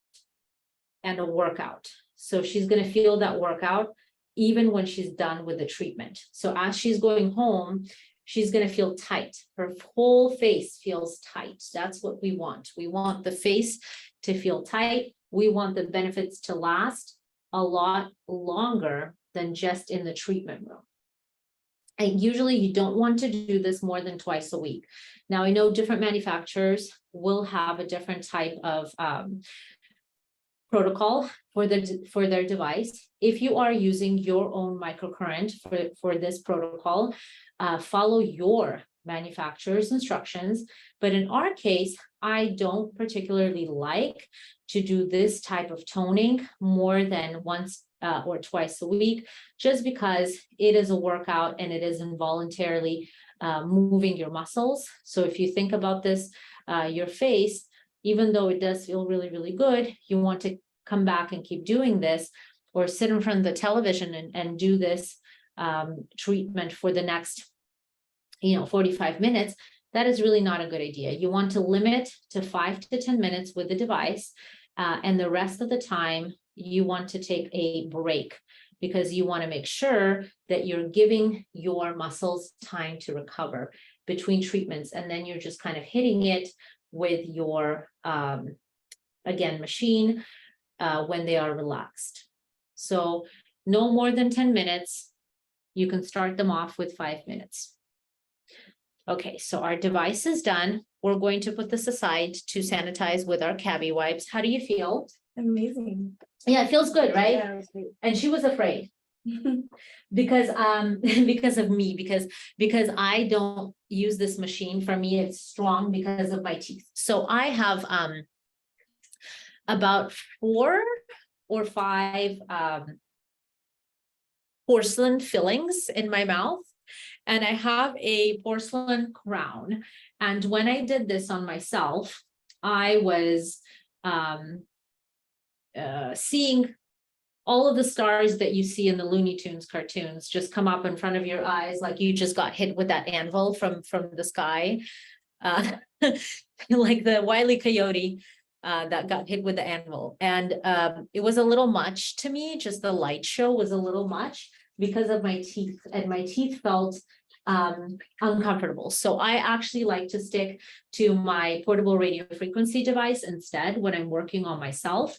and a workout. So she's going to feel that workout even when she's done with the treatment. So as she's going home, she's going to feel tight. Her whole face feels tight. That's what we want. We want the face to feel tight. We want the benefits to last a lot longer than just in the treatment room. And usually you don't want to do this more than twice a week. Now, I know different manufacturers will have a different type of protocol for their device. If you are using your own microcurrent for this protocol, follow your manufacturer's instructions. But in our case, I don't particularly like to do this type of toning more than once or twice a week, just because it is a workout and it is involuntarily moving your muscles. So if you think about this, your face, even though it does feel really, really good, you want to come back and keep doing this, or sit in front of the television and do this treatment for the next 45 minutes. That is really not a good idea. You want to limit to 5 to 10 minutes with the device, and the rest of the time you want to take a break, because you want to make sure that you're giving your muscles time to recover between treatments, and then you're just kind of hitting it with your again machine when they are relaxed. So no more than 10 minutes. You can start them off with 5 minutes. Okay, so our device is done. We're going to put this aside to sanitize with our cabbie wipes. How do you feel? Amazing. Yeah, it feels good, right? Yeah, it was great. And she was afraid because because of me, because I don't use this machine. For me, it's strong because of my teeth. So I have about 4 or 5 porcelain fillings in my mouth, and I have a porcelain crown. And when I did this on myself, I was seeing all of the stars that you see in the Looney Tunes cartoons just come up in front of your eyes, like you just got hit with that anvil from the sky, like the Wile E. Coyote that got hit with the anvil. And it was a little much to me. Just the light show was a little much because of my teeth, and my teeth felt uncomfortable. So I actually like to stick to my portable radio frequency device instead when I'm working on myself.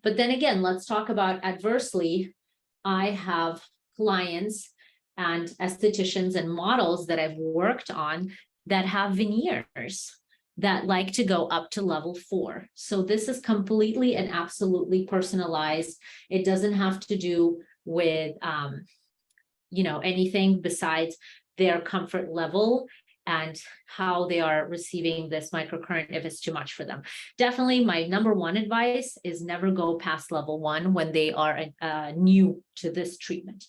But then again, let's talk about adversely. I have clients and estheticians and models that I've worked on that have veneers that like to go up to level 4. So this is completely and absolutely personalized. It doesn't have to do with anything besides their comfort level and how they are receiving this microcurrent if it's too much for them. Definitely my number 1 advice is never go past level 1 when they are new to this treatment.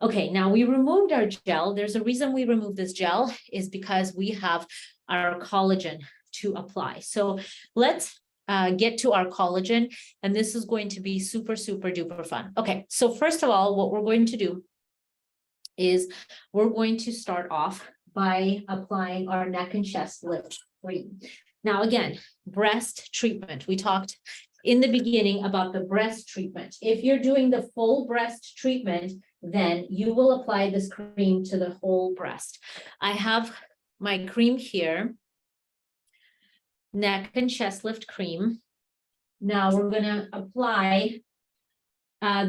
Okay, now we removed our gel. There's a reason we removed this gel, is because we have our collagen to apply. So let's get to our collagen, and this is going to be super, super duper fun. Okay, so first of all, what we're going to do is we're going to start off by applying our neck and chest lift cream. Now, again, breast treatment. We talked in the beginning about the breast treatment. If you're doing the full breast treatment, then you will apply this cream to the whole breast. I have my cream here, neck and chest lift cream. Now we're going to apply.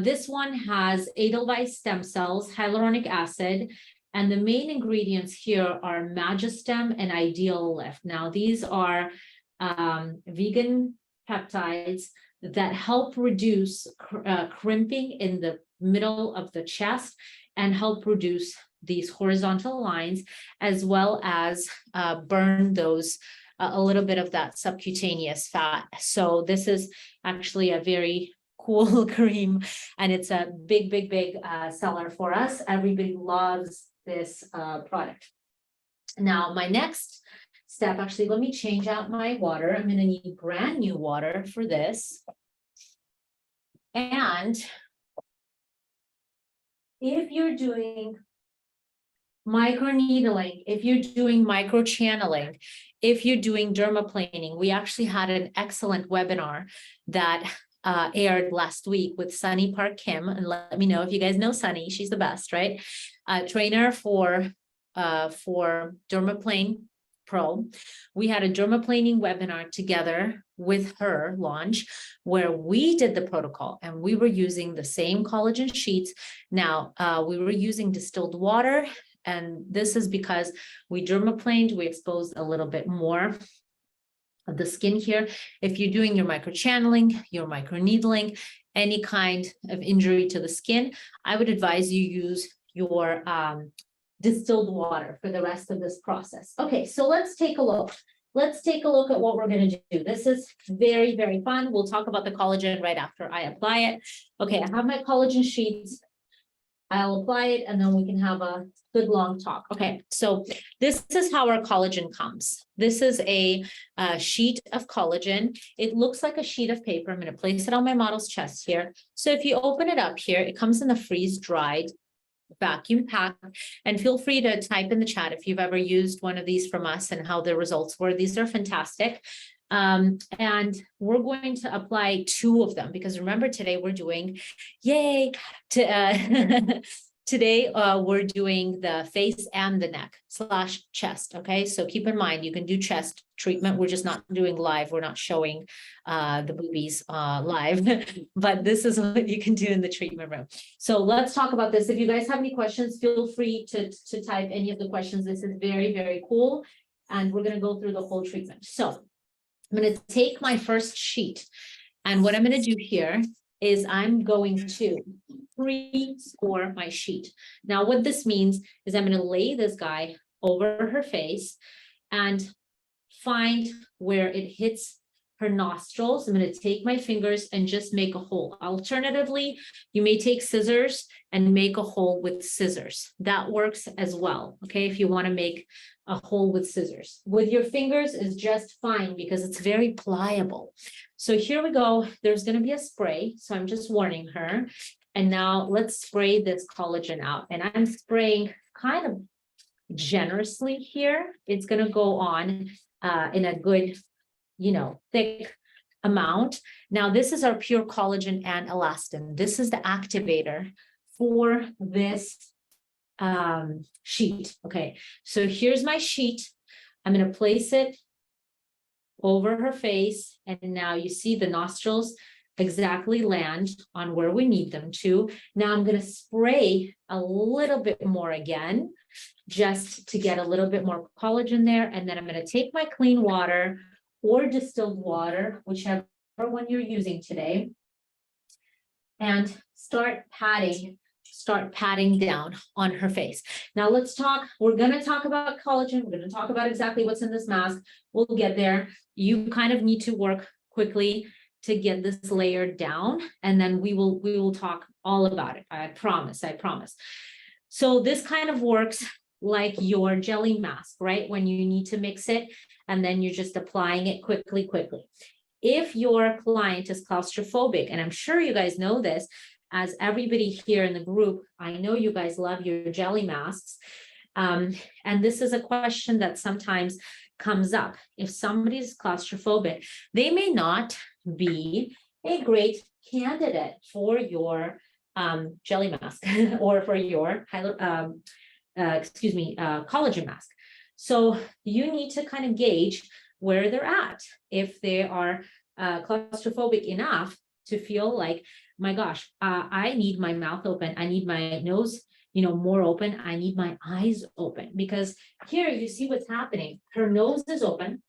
This one has Edelweiss stem cells, hyaluronic acid, and the main ingredients here are Magistem and Ideal Lift. Now, these are vegan peptides that help reduce crimping in the middle of the chest and help reduce these horizontal lines, as well as burn those a little bit of that subcutaneous fat. So this is actually a very cool cream, and it's a big, big, big seller for us. Everybody loves this product. Now, my next step, actually, let me change out my water. I'm going to need brand new water for this. And if you're doing microneedling, if you're doing micro channeling, if you're doing dermaplaning, we actually had an excellent webinar that aired last week with Sunny Park Kim, and let me know if you guys know Sunny. She's the best, right? Trainer for Dermaplane Pro. We had a dermaplaning webinar together with her launch where we did the protocol, and we were using the same collagen sheets. Now, we were using distilled water, and this is because we dermaplaned, we exposed a little bit more of the skin here. If you're doing your microchanneling, your microneedling, any kind of injury to the skin, I would advise you use your distilled water for the rest of this process. Okay, so let's take a look. Let's take a look at what we're going to do. This is very, very fun. We'll talk about the collagen right after I apply it. Okay, I have my collagen sheets. I'll apply it, and then we can have a good long talk. Okay, so this is how our collagen comes. This is a sheet of collagen. It looks like a sheet of paper. I'm going to place it on my model's chest here. So if you open it up here, it comes in the freeze-dried vacuum pack, and feel free to type in the chat if you've ever used one of these from us and how the results were. These are fantastic. And we're going to apply 2 of them because remember today we're doing, yay, today we're doing the face and the neck / chest. Okay, so keep in mind you can do chest treatment. We're just not doing live. We're not showing the boobies live, but this is what you can do in the treatment room. So let's talk about this. If you guys have any questions, feel free to type any of the questions. This is very, very cool, and we're going to go through the whole treatment. So I'm going to take my first sheet, and what I'm going to do here is I'm going to pre-score my sheet. Now, what this means is I'm going to lay this guy over her face and find where it hits her nostrils. I'm going to take my fingers and just make a hole. Alternatively, you may take scissors and make a hole with scissors. That works as well, okay, if you want to make a hole with scissors. With your fingers is just fine because it's very pliable. So here we go. There's going to be a spray, so I'm just warning her. And now let's spray this collagen out. And I'm spraying kind of generously here. It's going to go on in a good, thick amount. Now, this is our pure collagen and elastin. This is the activator for this sheet. Okay, so here's my sheet. I'm going to place it over her face, and now you see the nostrils exactly land on where we need them to. Now I'm going to spray a little bit more again, just to get a little bit more collagen there, and then I'm going to take my clean water or distilled water, whichever one you're using today, and start patting down on her face. Now let's talk, we're going to talk about collagen. We're going to talk about exactly what's in this mask. We'll get there. You kind of need to work quickly to get this layer down, and then we will talk all about it. I promise. So this kind of works like your jelly mask, right? When you need to mix it, and then you're just applying it quickly. If your client is claustrophobic, and I'm sure you guys know this, as everybody here in the group, I know you guys love your jelly masks. And this is a question that sometimes comes up. If somebody is claustrophobic, they may not be a great candidate for your jelly mask or for your collagen mask. So you need to kind of gauge where they're at. If they are claustrophobic enough to feel like, my gosh, I need my mouth open, I need my nose, more open, I need my eyes open, because here you see what's happening. Her nose is open,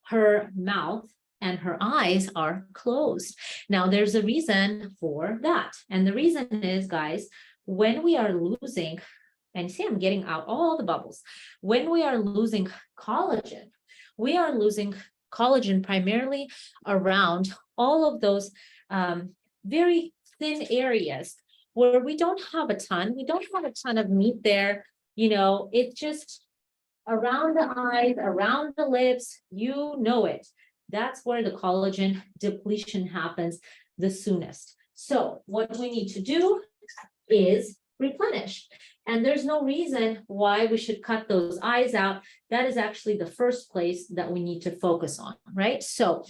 her mouth and her eyes are closed. Now there's a reason for that. And the reason is, guys, when we are losing, and see, I'm getting out all the bubbles. When we are losing collagen, we are losing collagen primarily around all of those very thin areas where we don't have a ton of meat there, it just around the eyes, around the lips, it. That's where the collagen depletion happens the soonest. So what we need to do is replenish. And there's no reason why we should cut those eyes out. That is actually the first place that we need to focus on, right? So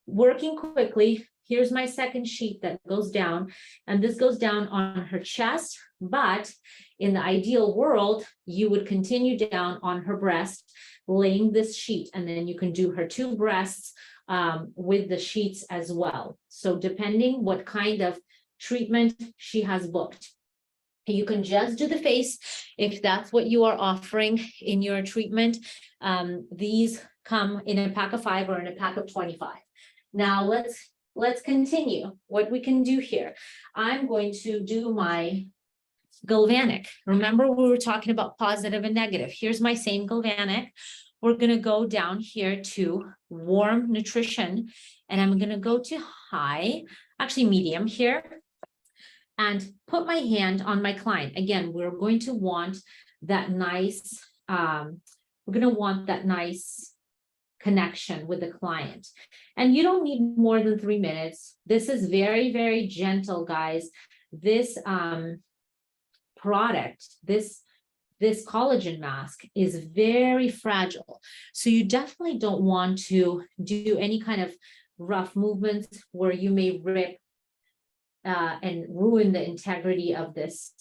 working quickly, here's my second sheet that goes down, and this goes down on her chest, but in the ideal world, you would continue down on her breast, laying this sheet, and then you can do her two breasts with the sheets as well. So depending what kind of treatment she has booked. You can just do the face if that's what you are offering in your treatment. These come in a pack of 5 or in a pack of 25. Now let's continue. What we can do here, I'm going to do my galvanic. Remember, we were talking about positive and negative. Here's my same galvanic. We're going to go down here to warm nutrition, and I'm going to go to high, actually medium here, and put my hand on my client. Again, we're going to want that nice, connection with the client. And you don't need more than 3 minutes. This is very, very gentle, guys. This product, this collagen mask is very fragile. So you definitely don't want to do any kind of rough movements where you may rip and ruin the integrity of this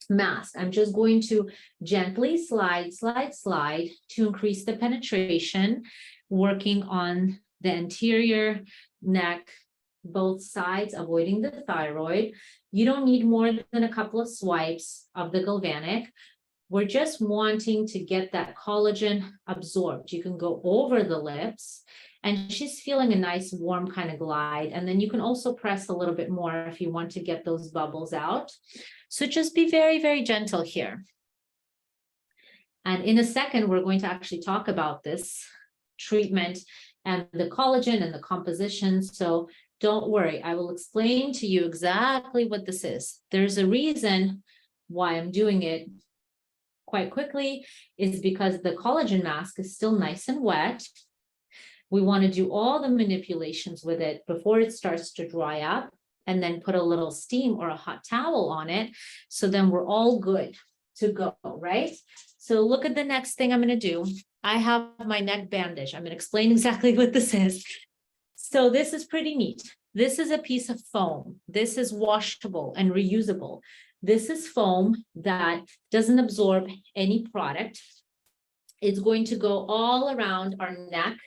mask. I'm just going to gently slide to increase the penetration, working on the anterior neck, both sides, avoiding the thyroid. You don't need more than a couple of swipes of the galvanic. We're just wanting to get that collagen absorbed. You can go over the lips, and she's feeling a nice warm kind of glide. And then you can also press a little bit more if you want to get those bubbles out. So just be very, very gentle here. And in a second, we're going to actually talk about this treatment and the collagen and the composition. So don't worry, I will explain to you exactly what this is. There's a reason why I'm doing it quite quickly, is because the collagen mask is still nice and wet. We want to do all the manipulations with it before it starts to dry up, and then put a little steam or a hot towel on it. So then we're all good to go, right? So look at the next thing I'm going to do. I have my neck bandage. I'm going to explain exactly what this is. So this is pretty neat. This is a piece of foam. This is washable and reusable. This is foam that doesn't absorb any product. It's going to go all around our neck.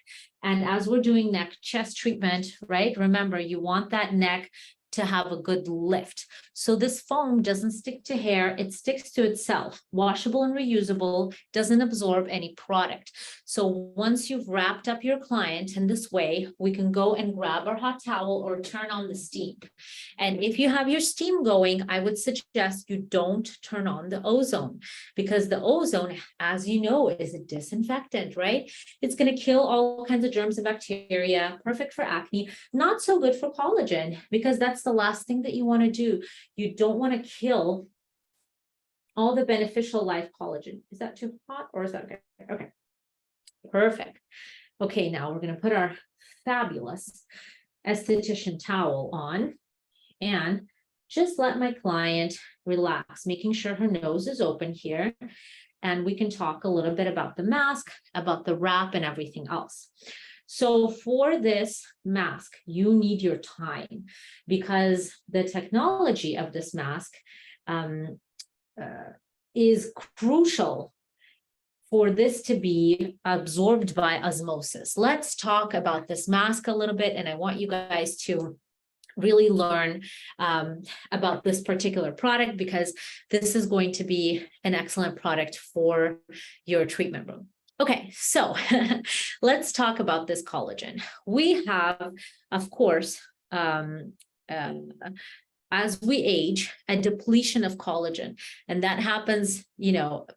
And as we're doing neck chest treatment, right? Remember, you want that neck to have a good lift. So this foam doesn't stick to hair, it sticks to itself, washable and reusable, doesn't absorb any product. So once you've wrapped up your client in this way, we can go and grab our hot towel or turn on the steam. And if you have your steam going, I would suggest you don't turn on the ozone, because the ozone, as you know, is a disinfectant, right? It's going to kill all kinds of germs and bacteria, perfect for acne, not so good for collagen, because that's the last thing that you want to do. You don't want to kill all the beneficial life collagen. Is that too hot or is that okay? Okay, perfect. Okay, now we're going to put our fabulous esthetician towel on and just let my client relax, making sure her nose is open here. And we can talk a little bit about the mask, about the wrap and everything else. So for this mask, you need your time, because the technology of this mask is crucial for this to be absorbed by osmosis. Let's talk about this mask a little bit, and I want you guys to really learn about this particular product, because this is going to be an excellent product for your treatment room. Okay, so let's talk about this collagen. We have, of course, as we age, a depletion of collagen, and that happens,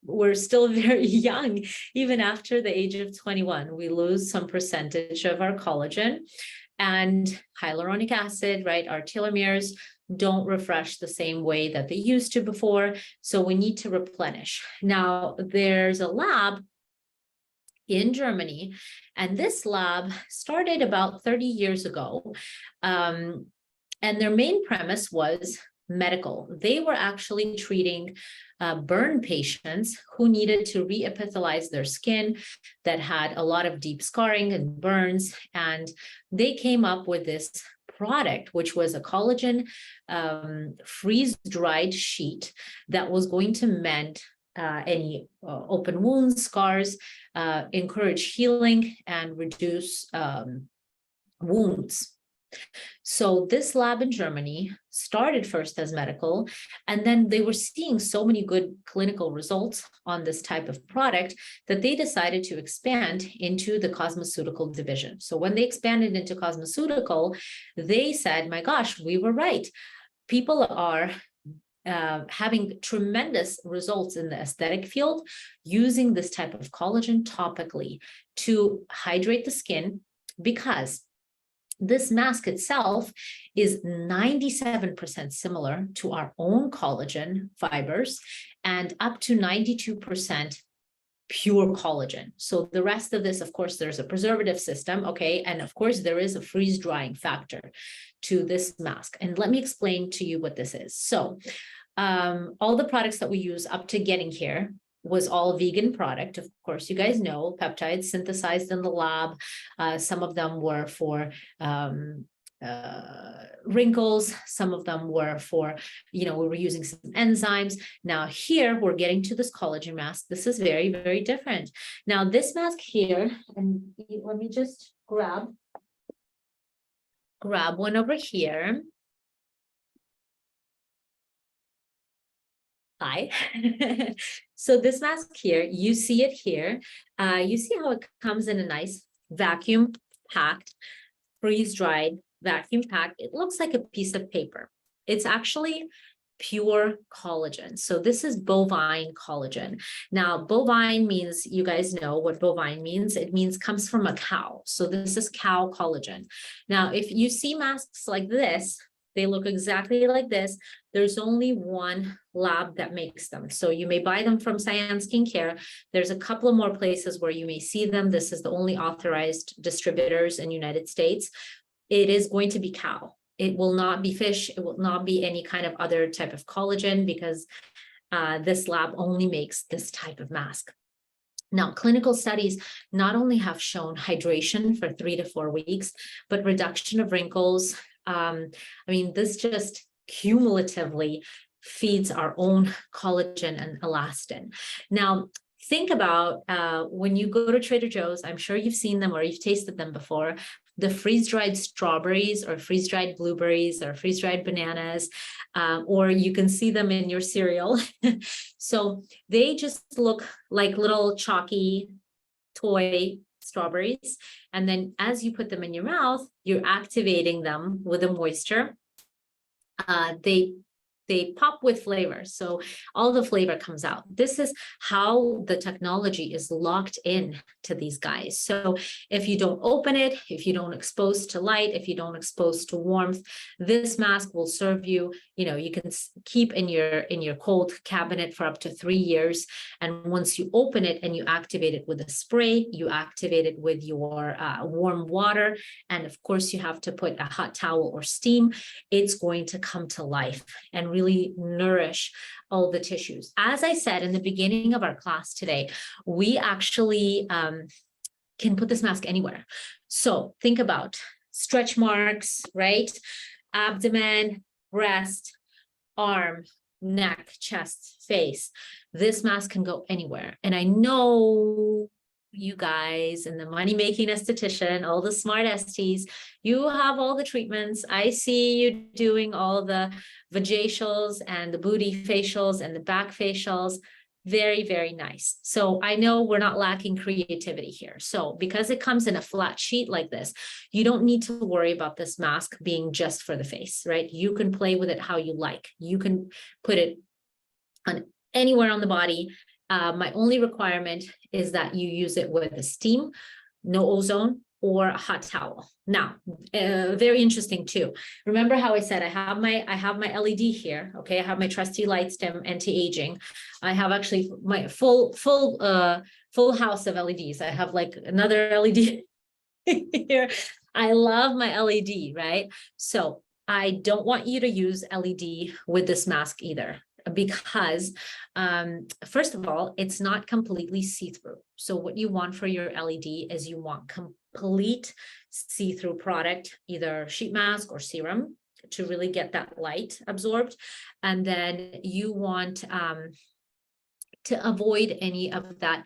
we're still very young. Even after the age of 21, we lose some percentage of our collagen. And hyaluronic acid, right? Our telomeres don't refresh the same way that they used to before. So we need to replenish. Now, there's a lab in Germany, and this lab started about 30 years ago. And their main premise was medical. They were actually treating burn patients who needed to reepithelize their skin that had a lot of deep scarring and burns. And they came up with this product, which was a collagen freeze-dried sheet that was going to mend any open wounds, scars, encourage healing, and reduce wounds. So this lab in Germany started first as medical, and then they were seeing so many good clinical results on this type of product that they decided to expand into the cosmeceutical division. So when they expanded into cosmeceutical, they said, my gosh, we were right. People are having tremendous results in the aesthetic field using this type of collagen topically to hydrate the skin, because this mask itself is 97% similar to our own collagen fibers and up to 92% pure collagen. So the rest of this, of course, there's a preservative system, okay? And of course, there is a freeze drying factor to this mask. And let me explain to you what this is. So all the products that we use up to getting here was all vegan product. Of course, you guys know peptides synthesized in the lab. Some of them were for wrinkles. Some of them were for, we were using some enzymes. Now here we're getting to this collagen mask. This is very, very different. Now this mask here, and let me just grab one over here. Hi. So this mask here, you see it here. You see how it comes in a nice vacuum packed, freeze-dried, vacuum packed. It looks like a piece of paper. It's actually pure collagen. So this is bovine collagen. Now, bovine means, you guys know what bovine means. It means comes from a cow. So this is cow collagen. Now, if you see masks like this, they look exactly like this. There's only one lab that makes them. So you may buy them from Saian Skincare. There's a couple of more places where you may see them. This is the only authorized distributors in the United States. It is going to be cow. It will not be fish. It will not be any kind of other type of collagen, because this lab only makes this type of mask. Now, clinical studies not only have shown hydration for 3 to 4 weeks, but reduction of wrinkles. This just cumulatively feeds our own collagen and elastin. Now, think about when you go to Trader Joe's, I'm sure you've seen them or you've tasted them before, the freeze-dried strawberries or freeze-dried blueberries or freeze-dried bananas, or you can see them in your cereal. So they just look like little chalky toy strawberries. And then as you put them in your mouth, you're activating them with the moisture. They pop with flavor. So all the flavor comes out. This is how the technology is locked in to these guys. So if you don't open it, if you don't expose to light, if you don't expose to warmth, this mask will serve you, you can keep in your cold cabinet for up to 3 years. And once you open it and you activate it with a spray, you activate it with your warm water. And of course, you have to put a hot towel or steam. It's going to come to life and really nourish all the tissues. As I said in the beginning of our class today, we actually can put this mask anywhere. So think about stretch marks, right? Abdomen, breast, arm, neck, chest, face. This mask can go anywhere. And I know you guys and the money-making esthetician, all the smart esties, you have all the treatments. I see you doing all the vajacials and the booty facials and the back facials. Very, very nice. So I know we're not lacking creativity here. So because it comes in a flat sheet like this, you don't need to worry about this mask being just for the face, right? You can play with it how you like. You can put it on anywhere on the body. My only requirement is that you use it with a steam, no ozone, or a hot towel. Now, very interesting too. Remember how I said I have my LED here. Okay, I have my trusty LightStim anti-aging. I have actually my full house of LEDs. I have like another LED here. I love my LED, right? So I don't want you to use LED with this mask either, because first of all, it's not completely see-through. So what you want for your LED is you want complete see-through product, either sheet mask or serum, to really get that light absorbed. And then you want to avoid any of that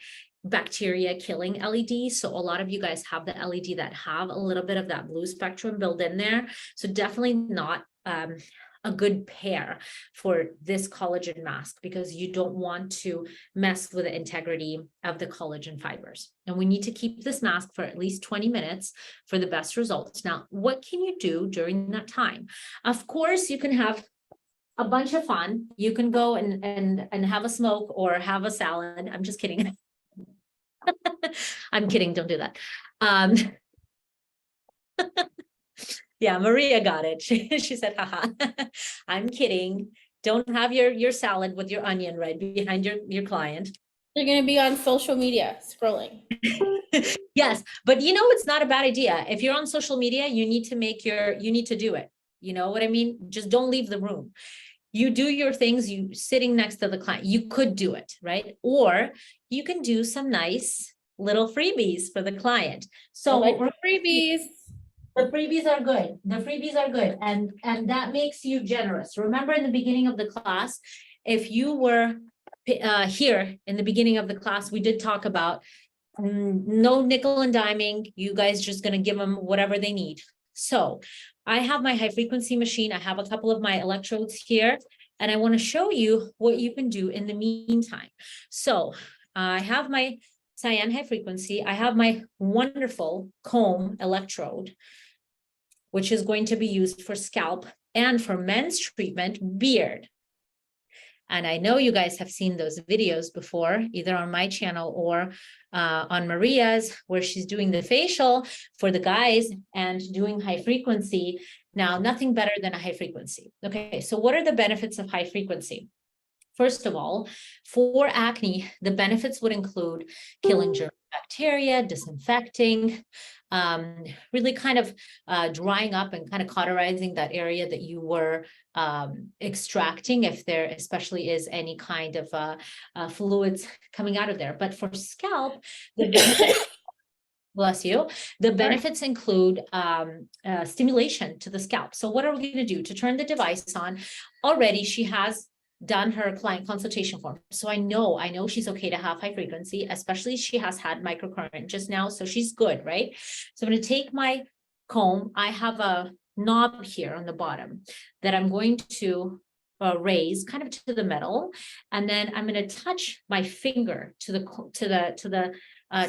bacteria killing LED. So a lot of you guys have the LED that have a little bit of that blue spectrum built in there. So definitely not a good pair for this collagen mask, because you don't want to mess with the integrity of the collagen fibers. And we need to keep this mask for at least 20 minutes for the best results. Now, what can you do during that time? Of course, you can have a bunch of fun. You can go and have a smoke or have a salad. I'm just kidding. I'm kidding. Don't do that. Yeah, Maria got it. She said, haha, I'm kidding. Don't have your salad with your onion right behind your client. You're going to be on social media scrolling. Yes, but you know, it's not a bad idea. If you're on social media, you need to do it. You know what I mean? Just don't leave the room. You do your things, you sitting next to the client, you could do it, right? Or you can do some nice little freebies for the client. So like freebies. The freebies are good. The freebies are good. And that makes you generous. Remember in the beginning of the class, if you were here in the beginning of the class, we did talk about no nickel and diming. You guys just going to give them whatever they need. So I have my high frequency machine. I have a couple of my electrodes here, and I want to show you what you can do in the meantime. So I have my Saian high frequency. I have my wonderful comb electrode, which is going to be used for scalp and for men's treatment, beard. And I know you guys have seen those videos before, either on my channel or on Maria's, where she's doing the facial for the guys and doing high frequency. Now, nothing better than a high frequency. Okay, so what are the benefits of high frequency? First of all, for acne, the benefits would include killing germ bacteria, disinfecting, really kind of drying up and kind of cauterizing that area that you were extracting, if there especially is any kind of fluids coming out of there. But for scalp, the benefits, bless you, the benefits include stimulation to the scalp. So what are we going to do to turn the device on? Already she has done her client consultation form. So I know she's okay to have high frequency, especially she has had microcurrent just now. So she's good, right? So I'm going to take my comb. I have a knob here on the bottom that I'm going to raise kind of to the middle. And then I'm going to touch my finger to the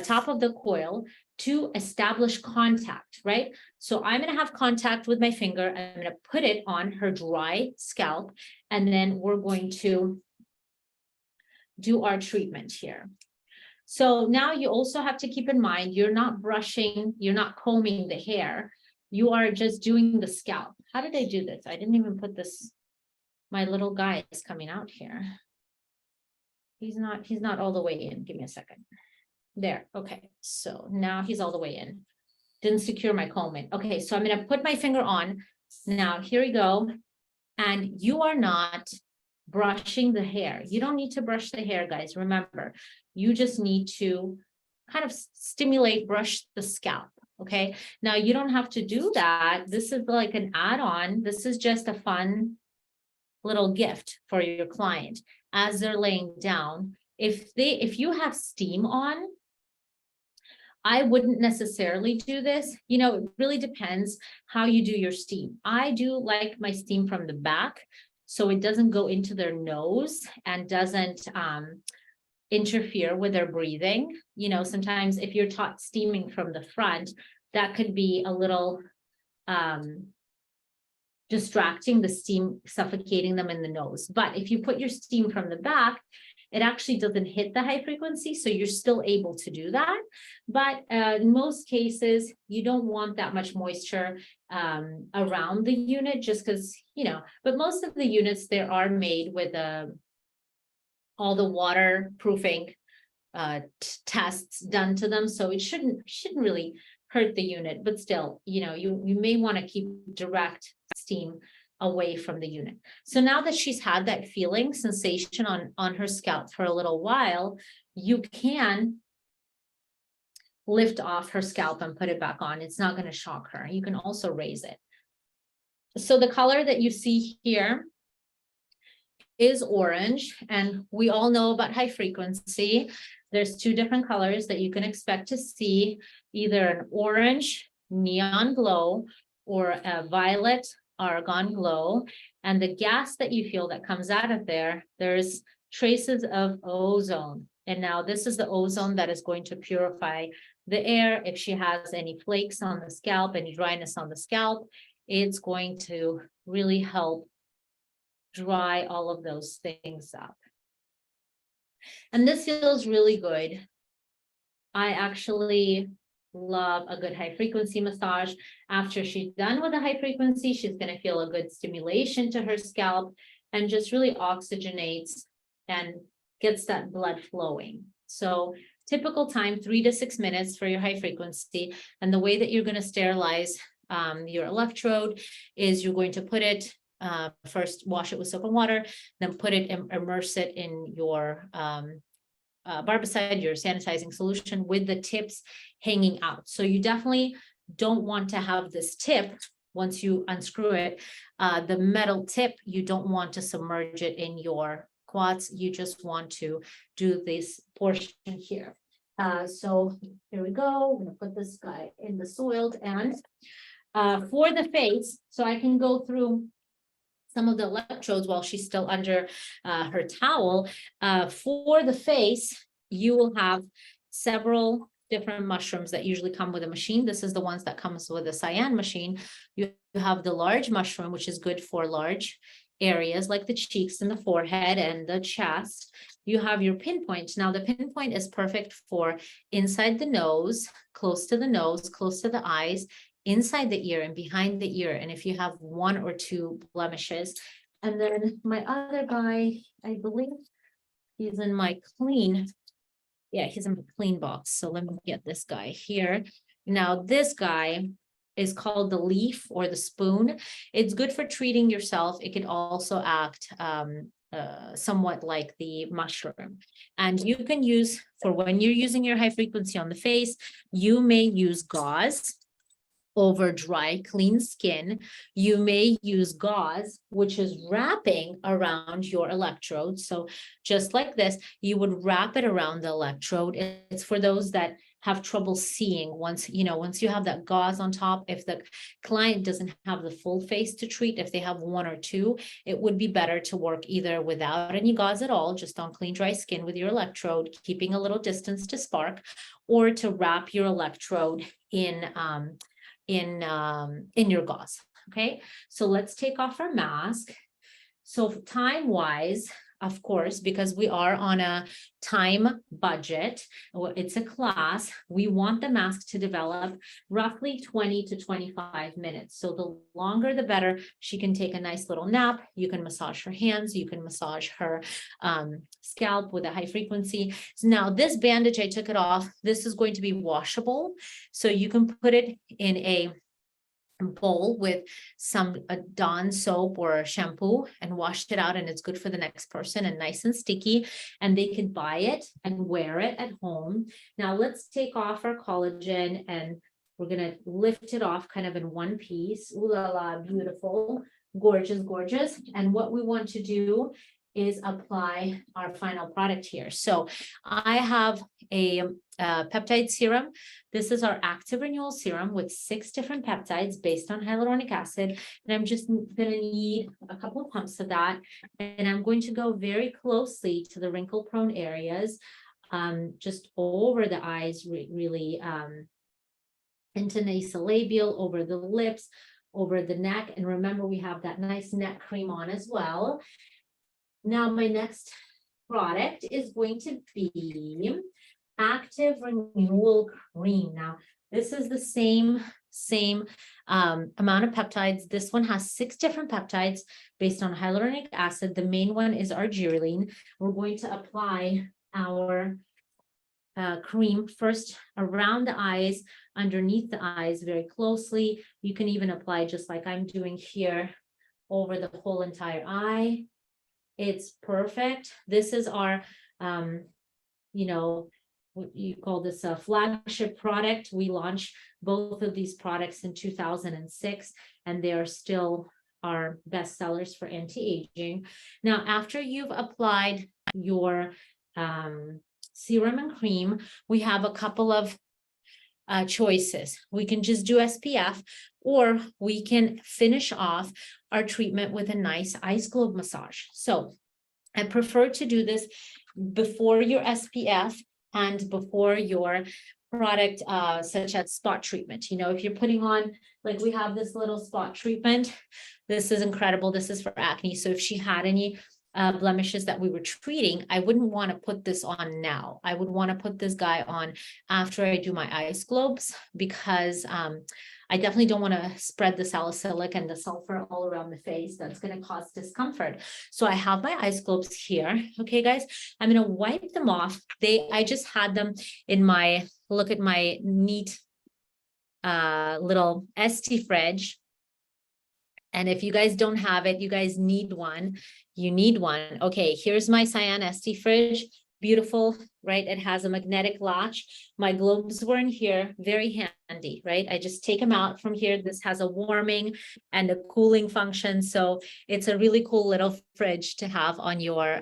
top of the coil to establish contact, right? So I'm going to have contact with my finger. I'm going to put it on her dry scalp, and then we're going to do our treatment here. So now you also have to keep in mind, you're not brushing, you're not combing the hair. You are just doing the scalp. How did I do this? I didn't even put this. My little guy is coming out here. He's not all the way in. Give me a second. There. Okay. So now he's all the way in. Didn't secure my comb in. Okay. So I'm going to put my finger on. Now here we go. And you are not brushing the hair. You don't need to brush the hair, guys. Remember, you just need to kind of stimulate, brush the scalp. Okay. Now you don't have to do that. This is like an add-on. This is just a fun little gift for your client as they're laying down. If you have steam on, I wouldn't necessarily do this. You know, it really depends how you do your steam. I do like my steam from the back, so it doesn't go into their nose and doesn't interfere with their breathing. You know, sometimes if you're taught steaming from the front, that could be a little distracting, the steam suffocating them in the nose. But if you put your steam from the back, it actually doesn't hit the high frequency, so you're still able to do that. But in most cases, you don't want that much moisture around the unit, just because, but most of the units there are made with all the waterproofing tests done to them, so it shouldn't really hurt the unit, but still, you may want to keep direct steam away from the unit. So now that she's had that feeling sensation on her scalp for a little while, you can lift off her scalp and put it back on. It's not going to shock her. You can also raise it. So the color that you see here is orange, and we all know about high frequency. There's two different colors that you can expect to see, either an orange neon glow or a violet argon glow. And the gas that you feel that comes out of there's traces of ozone. And now this is the ozone that is going to purify the air. If she has any flakes on the scalp, any dryness on the scalp, it's going to really help dry all of those things up. And this feels really good. I actually love a good high frequency massage. After she's done with the high frequency, she's going to feel a good stimulation to her scalp and just really oxygenates and gets that blood flowing. So typical time, 3 to 6 minutes for your high frequency. And the way that you're going to sterilize your electrode is you're going to put it, first wash it with soap and water, then put it, immerse it in your barbicide, your sanitizing solution, with the tips hanging out. So you definitely don't want to have this tip, once you unscrew it, the metal tip, you don't want to submerge it in your quads. You just want to do this portion here. So here we go. I'm going to put this guy in the soiled end. For the face, so I can go through some of the electrodes while she's still under her towel. For the face, you will have several different mushrooms that usually come with a machine. This is the ones that comes with a Saian machine. You have the large mushroom, which is good for large areas like the cheeks and the forehead and the chest. You have your pinpoint. Now the pinpoint is perfect for inside the nose, close to the eyes, inside the ear and behind the ear. And if you have 1 or 2 blemishes. And then my other guy, I believe he's in my clean. Yeah, he's in my clean box. So let me get this guy here. Now this guy is called the leaf or the spoon. It's good for treating yourself. It can also act somewhat like the mushroom. And you can use, for when you're using your high frequency on the face, you may use gauze over dry, clean skin. You may use gauze, which is wrapping around your electrode. So just like this, you would wrap it around the electrode. It's for those that have trouble seeing. Once you have that gauze on top, if the client doesn't have the full face to treat, if they have 1 or 2, it would be better to work either without any gauze at all, just on clean, dry skin with your electrode, keeping a little distance to spark, or to wrap your electrode in your gauze. Okay, so let's take off our mask. So time wise, of course, because we are on a time budget, it's a class, we want the mask to develop roughly 20 to 25 minutes. So the longer the better. She can take a nice little nap. You can massage her hands. You can massage her scalp with a high frequency. So now this bandage, I took it off. This is going to be washable. So you can put it in a bowl with some Dawn soap or shampoo and wash it out, and it's good for the next person and nice and sticky, and they can buy it and wear it at home. Now let's take off our collagen and we're going to lift it off kind of in one piece. Ooh la la, beautiful, gorgeous, gorgeous. And what we want to do is apply our final product here. So I have a peptide serum. This is our active renewal serum with 6 different peptides based on hyaluronic acid. And I'm just going to need a couple of pumps of that. And I'm going to go very closely to the wrinkle prone areas, just over the eyes, really into nasolabial, over the lips, over the neck. And remember, we have that nice neck cream on as well. Now, my next product is going to be Active Renewal Cream. Now, this is the same amount of peptides. This one has 6 different peptides based on hyaluronic acid. The main one is argireline. We're going to apply our cream first around the eyes, underneath the eyes very closely. You can even apply just like I'm doing here over the whole entire eye. It's perfect. This is our, what you call this a flagship product. We launched both of these products in 2006, and they are still our best sellers for anti-aging. Now, after you've applied your serum and cream, we have a couple of choices. We can just do SPF, or we can finish off our treatment with a nice ice globe massage. So I prefer to do this before your SPF and before your product, such as spot treatment. You know, if you're putting on, like we have this little spot treatment, this is incredible. This is for acne. So if she had any blemishes that we were treating, I wouldn't want to put this on now. I would want to put this guy on after I do my ice globes, because I definitely don't want to spread the salicylic and the sulfur all around the face. That's going to cause discomfort. So I have my ice globes here. Okay, guys, I'm going to wipe them off. I just had them in my, look at my neat little ST fridge. And if you guys don't have it, you guys need one. You need one. Okay, here's my Saian ST fridge. Beautiful, right? It has a magnetic latch. My globes were in here, very handy, right? I just take them out from here. This has a warming and a cooling function. So it's a really cool little fridge to have on your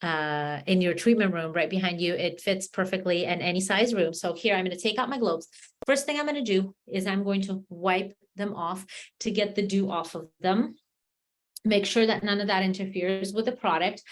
in your treatment room right behind you. It fits perfectly in any size room. So here I'm going to take out my globes. First thing I'm going to do is I'm going to wipe them off to get the dew off of them. Make sure that none of that interferes with the product.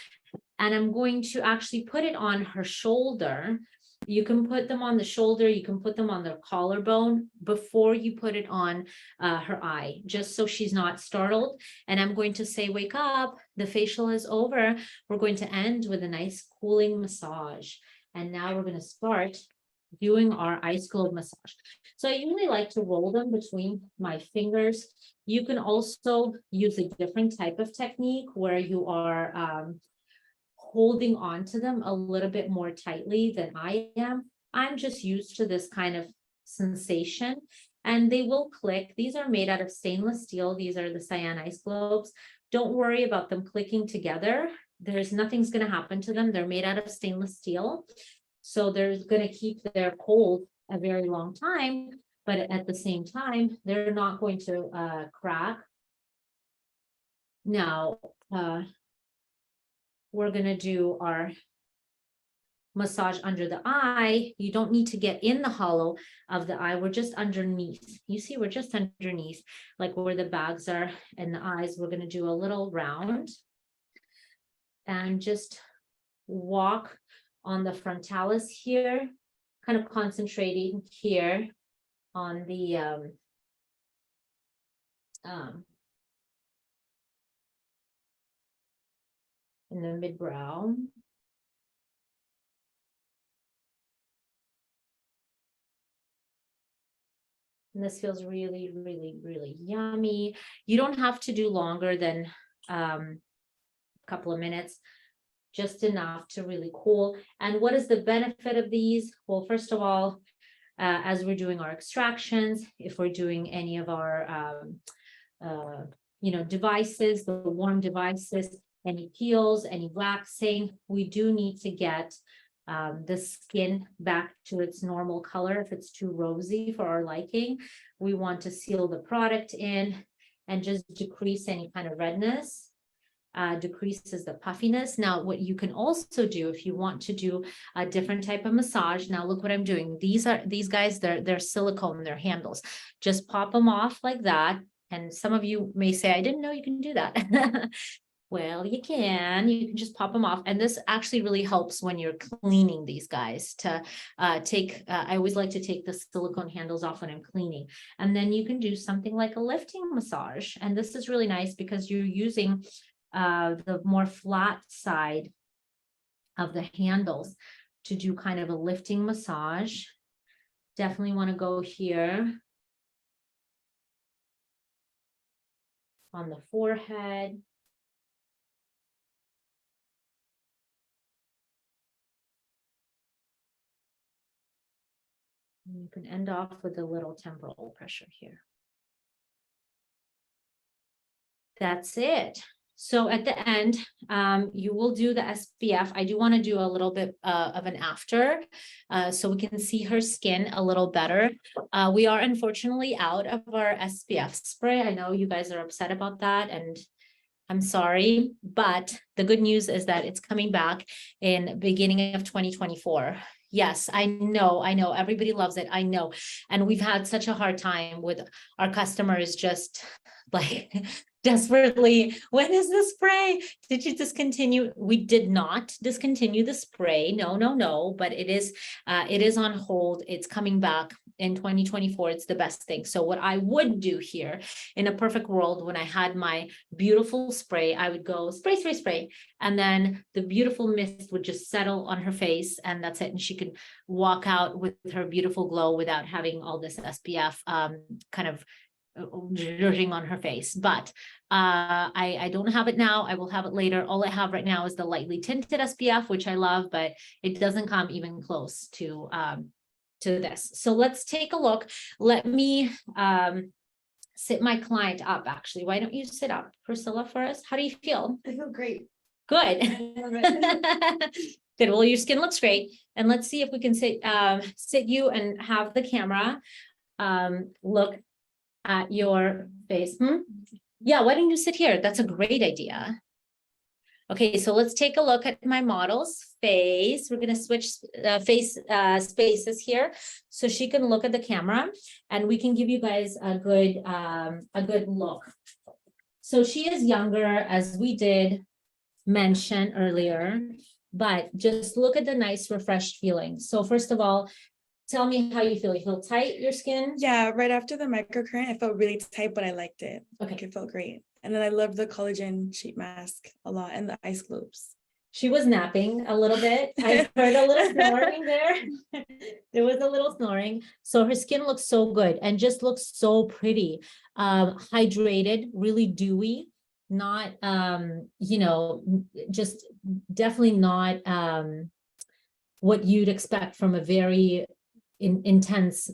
And I'm going to actually put it on her shoulder. You can put them on the shoulder, you can put them on the collarbone before you put it on her eye, just so she's not startled. And I'm going to say, wake up, the facial is over. We're going to end with a nice cooling massage. And now we're going to start doing our ice globe massage. So I usually like to roll them between my fingers. You can also use a different type of technique where you are holding on to them a little bit more tightly than I am. I'm just used to this kind of sensation, and they will click. These are made out of stainless steel. These are the Saian ice globes. Don't worry about them clicking together. Nothing's going to happen to them. They're made out of stainless steel. So they're going to keep their cold a very long time, but at the same time, they're not going to crack. Now, we're going to do our massage under the eye. You don't need to get in the hollow of the eye. We're just underneath. You see, we're just underneath, like where the bags are and the eyes. We're going to do a little round and just walk on the frontalis here, kind of concentrating here on the in the mid-brow. And this feels really, really, really yummy. You don't have to do longer than a couple of minutes, just enough to really cool. And what is the benefit of these? Well, first of all, as we're doing our extractions, if we're doing any of our devices, the warm devices, any peels, any waxing, we do need to get the skin back to its normal color. If it's too rosy for our liking, we want to seal the product in and just decrease any kind of redness, decreases the puffiness. Now, what you can also do if you want to do a different type of massage, now look what I'm doing. These guys, they're silicone, they're handles. Just pop them off like that. And some of you may say, I didn't know you can do that. Well, you can just pop them off. And this actually really helps when you're cleaning these guys to I always like to take the silicone handles off when I'm cleaning. And then you can do something like a lifting massage. And this is really nice because you're using the more flat side of the handles to do kind of a lifting massage. Definitely want to go here on the forehead. And you can end off with a little temporal pressure here. That's it. So at the end, you will do the SPF. I do want to do a little bit of an after, so we can see her skin a little better. We are unfortunately out of our SPF spray. I know you guys are upset about that, and I'm sorry, but the good news is that it's coming back in beginning of 2024. Yes, I know, everybody loves it, I know. And we've had such a hard time with our customers just like desperately, when is the spray? Did you discontinue? We did not discontinue the spray. No, but it is on hold. It's coming back in 2024. It's the best thing. So what I would do here in a perfect world, when I had my beautiful spray, I would go spray, spray, spray. And then the beautiful mist would just settle on her face, and that's it. And she could walk out with her beautiful glow without having all this SPF kind of zhuzhing on her face. But I don't have it now. I will have it later. All I have right now is the lightly tinted SPF, which I love, but it doesn't come even close to this. So let's take a look. Let me sit my client up, actually. Why don't you sit up, Priscilla, for us? How do you feel? I feel great. Good. Love it. Good. Well, your skin looks great. And let's see if we can sit you and have the camera look at your face. Yeah, why don't you sit here? That's a great idea. Okay, so let's take a look at my model's face. We're going to switch face spaces here so she can look at the camera, and we can give you guys a good look. So she is younger, as we did mention earlier, but just look at the nice refreshed feeling. So first of all, tell me how you feel. You feel tight, your skin? Yeah, right after the microcurrent, I felt really tight, but I liked it. Okay. Like, it felt great. And then I loved the collagen sheet mask a lot, and the ice globes. She was napping a little bit. I heard a little snoring there. There was a little snoring. So her skin looks so good and just looks so pretty. Hydrated, really dewy, not, just definitely not what you'd expect from a very intense,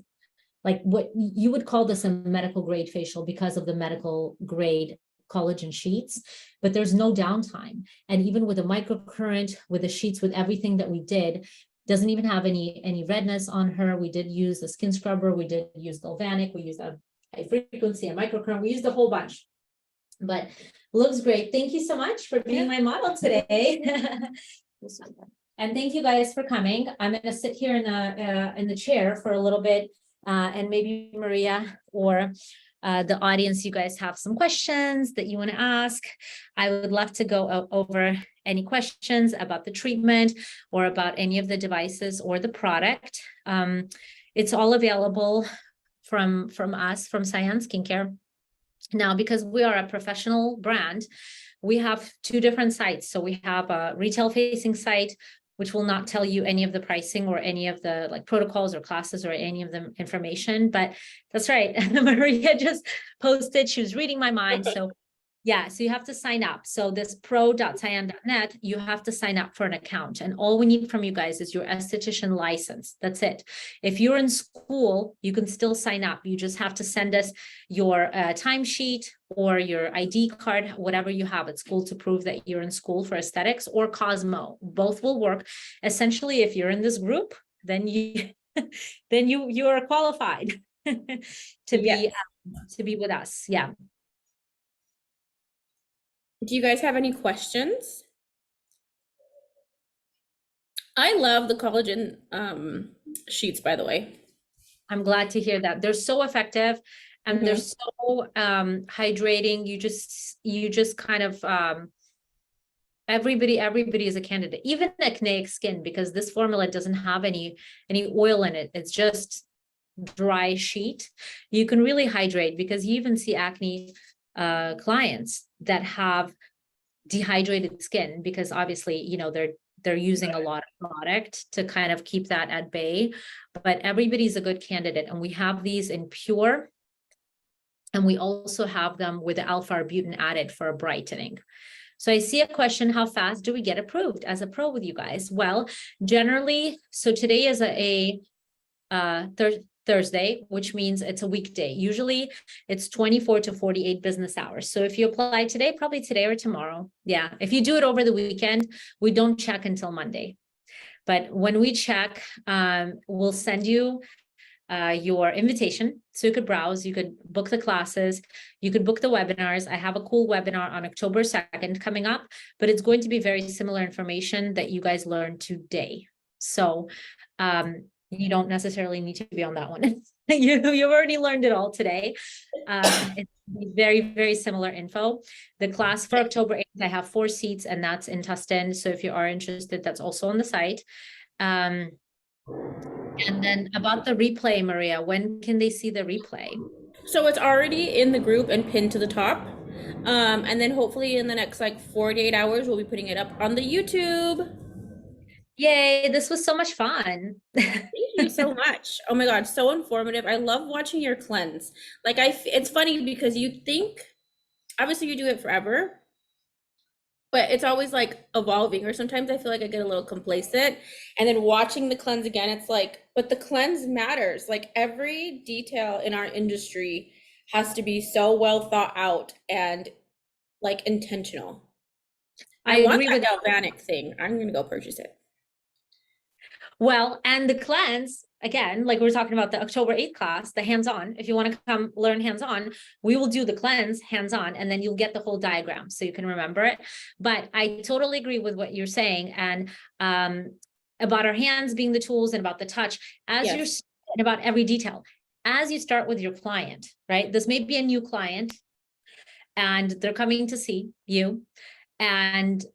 like what you would call this a medical grade facial because of the medical grade collagen sheets, but there's no downtime. And even with a microcurrent, with the sheets, with everything that we did, doesn't even have any redness on her. We did use a skin scrubber. We did use galvanic. We used a high frequency, a microcurrent. We used a whole bunch, but looks great. Thank you so much for being my model today. And thank you guys for coming. I'm going to sit here in the chair for a little bit, and maybe Maria or the audience, you guys have some questions that you want to ask. I would love to go over any questions about the treatment or about any of the devices or the product. It's all available from us, from Saian Skincare. Now, because we are a professional brand, we have two different sites. So we have a retail facing site, which will not tell you any of the pricing or any of the like protocols or classes or any of the information. But that's right. Maria just posted, she was reading my mind. So yeah, so you have to sign up. So this pro.saian.net, you have to sign up for an account. And all we need from you guys is your esthetician license. That's it. If you're in school, you can still sign up. You just have to send us your timesheet or your ID card, whatever you have at school to prove that you're in school for aesthetics, or Cosmo. Both will work. Essentially, if you're in this group, then you are qualified to be with us. Yeah. Do you guys have any questions? I love the collagen sheets, by the way. I'm glad to hear that. They're so effective and they're so hydrating. You just kind of everybody is a candidate, even acneic skin, because this formula doesn't have any oil in it. It's just dry sheet. You can really hydrate, because you even see acne clients that have dehydrated skin, because obviously, they're using a lot of product to kind of keep that at bay, but everybody's a good candidate. And we have these in pure, and we also have them with the alpha-arbutin added for a brightening. So I see a question, how fast do we get approved as a pro with you guys? Well, generally, so today is Thursday, which means it's a weekday. Usually it's 24 to 48 business hours. So if you apply today, probably today or tomorrow. Yeah. If you do it over the weekend, we don't check until Monday. But when we check, we'll send you your invitation. So you could browse, you could book the classes, you could book the webinars. I have a cool webinar on October 2nd coming up, but it's going to be very similar information that you guys learned today. So you don't necessarily need to be on that one. You've already learned it all today. It's very, very similar info. The class for October 8th, I have 4 seats, and that's in Tustin. So if you are interested, that's also on the site. And then about the replay, Maria, when can they see the replay? So it's already in the group and pinned to the top. And then hopefully in the next like 48 hours, we'll be putting it up on the YouTube. Yay, this was so much fun. Thank you so much. Oh my God, so informative. I love watching your cleanse. Like it's funny because you think, obviously you do it forever, but it's always like evolving, or sometimes I feel like I get a little complacent, and then watching the cleanse again, it's like, but the cleanse matters. Like every detail in our industry has to be so well thought out and like intentional. I want agree that with galvanic thing. I'm gonna go purchase it. Well, and the cleanse, again, like we were talking about the October 8th class, the hands-on, if you want to come learn hands-on, we will do the cleanse hands-on, and then you'll get the whole diagram so you can remember it. But I totally agree with what you're saying, and about our hands being the tools, and about the touch, as Yes. you're, and about every detail. As you start with your client, right? This may be a new client, and they're coming to see you, and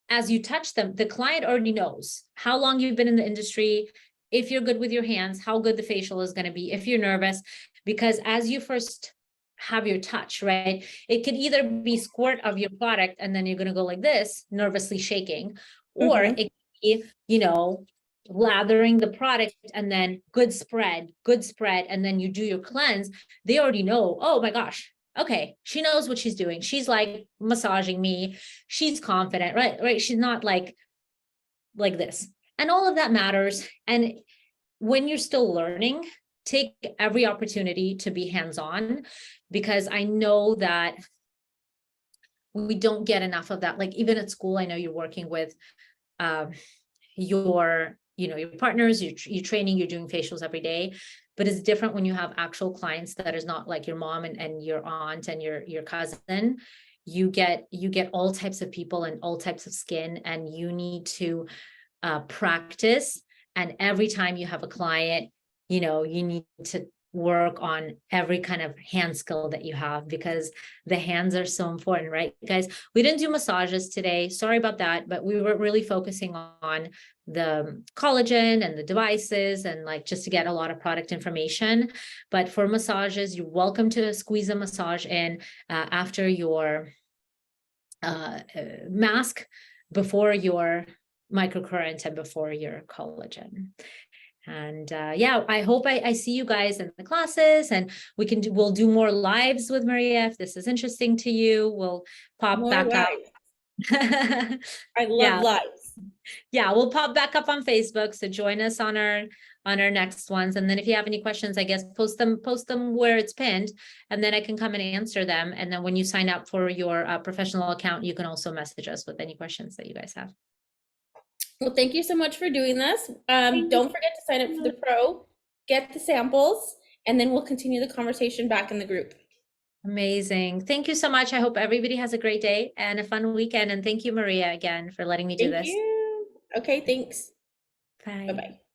as you touch them, the client already knows how long you've been in the industry, if you're good with your hands, how good the facial is going to be, if you're nervous, because as you first have your touch, right, it could either be squirt of your product and then you're going to go like this, nervously shaking, or it could be, you know, lathering the product and then good spread, and then you do your cleanse. They already know, oh my gosh, okay, she knows what she's doing. She's like massaging me. She's confident, right? She's not like this. And all of that matters. And when you're still learning, take every opportunity to be hands-on, because I know that we don't get enough of that. Like even at school, I know you're working with your partners, you're training, you're doing facials every day. But it's different when you have actual clients that is not like your mom and your aunt and your cousin. You get all types of people and all types of skin, and you need to practice. And every time you have a client, you need to work on every kind of hand skill that you have, because the hands are so important, right, guys? We didn't do massages today. Sorry about that, but we were really focusing on the collagen and the devices, and like just to get a lot of product information. But for massages, you're welcome to squeeze a massage in after your mask, before your microcurrent, and before your collagen. And yeah, I hope I see you guys in the classes, and we'll do more lives with Maria. If this is interesting to you, we'll pop More back up. I love lives. Yeah, we'll pop back up on Facebook. So join us on our next ones. And then if you have any questions, I guess post them where it's pinned, and then I can come and answer them. And then when you sign up for your professional account, you can also message us with any questions that you guys have. Well, thank you so much for doing this. Don't forget to sign up for the pro, get the samples, and then we'll continue the conversation back in the group. Amazing. Thank you so much. I hope everybody has a great day and a fun weekend. And thank you, Maria, again, for letting me do this. Thank you. Okay, thanks. Bye. Bye-bye.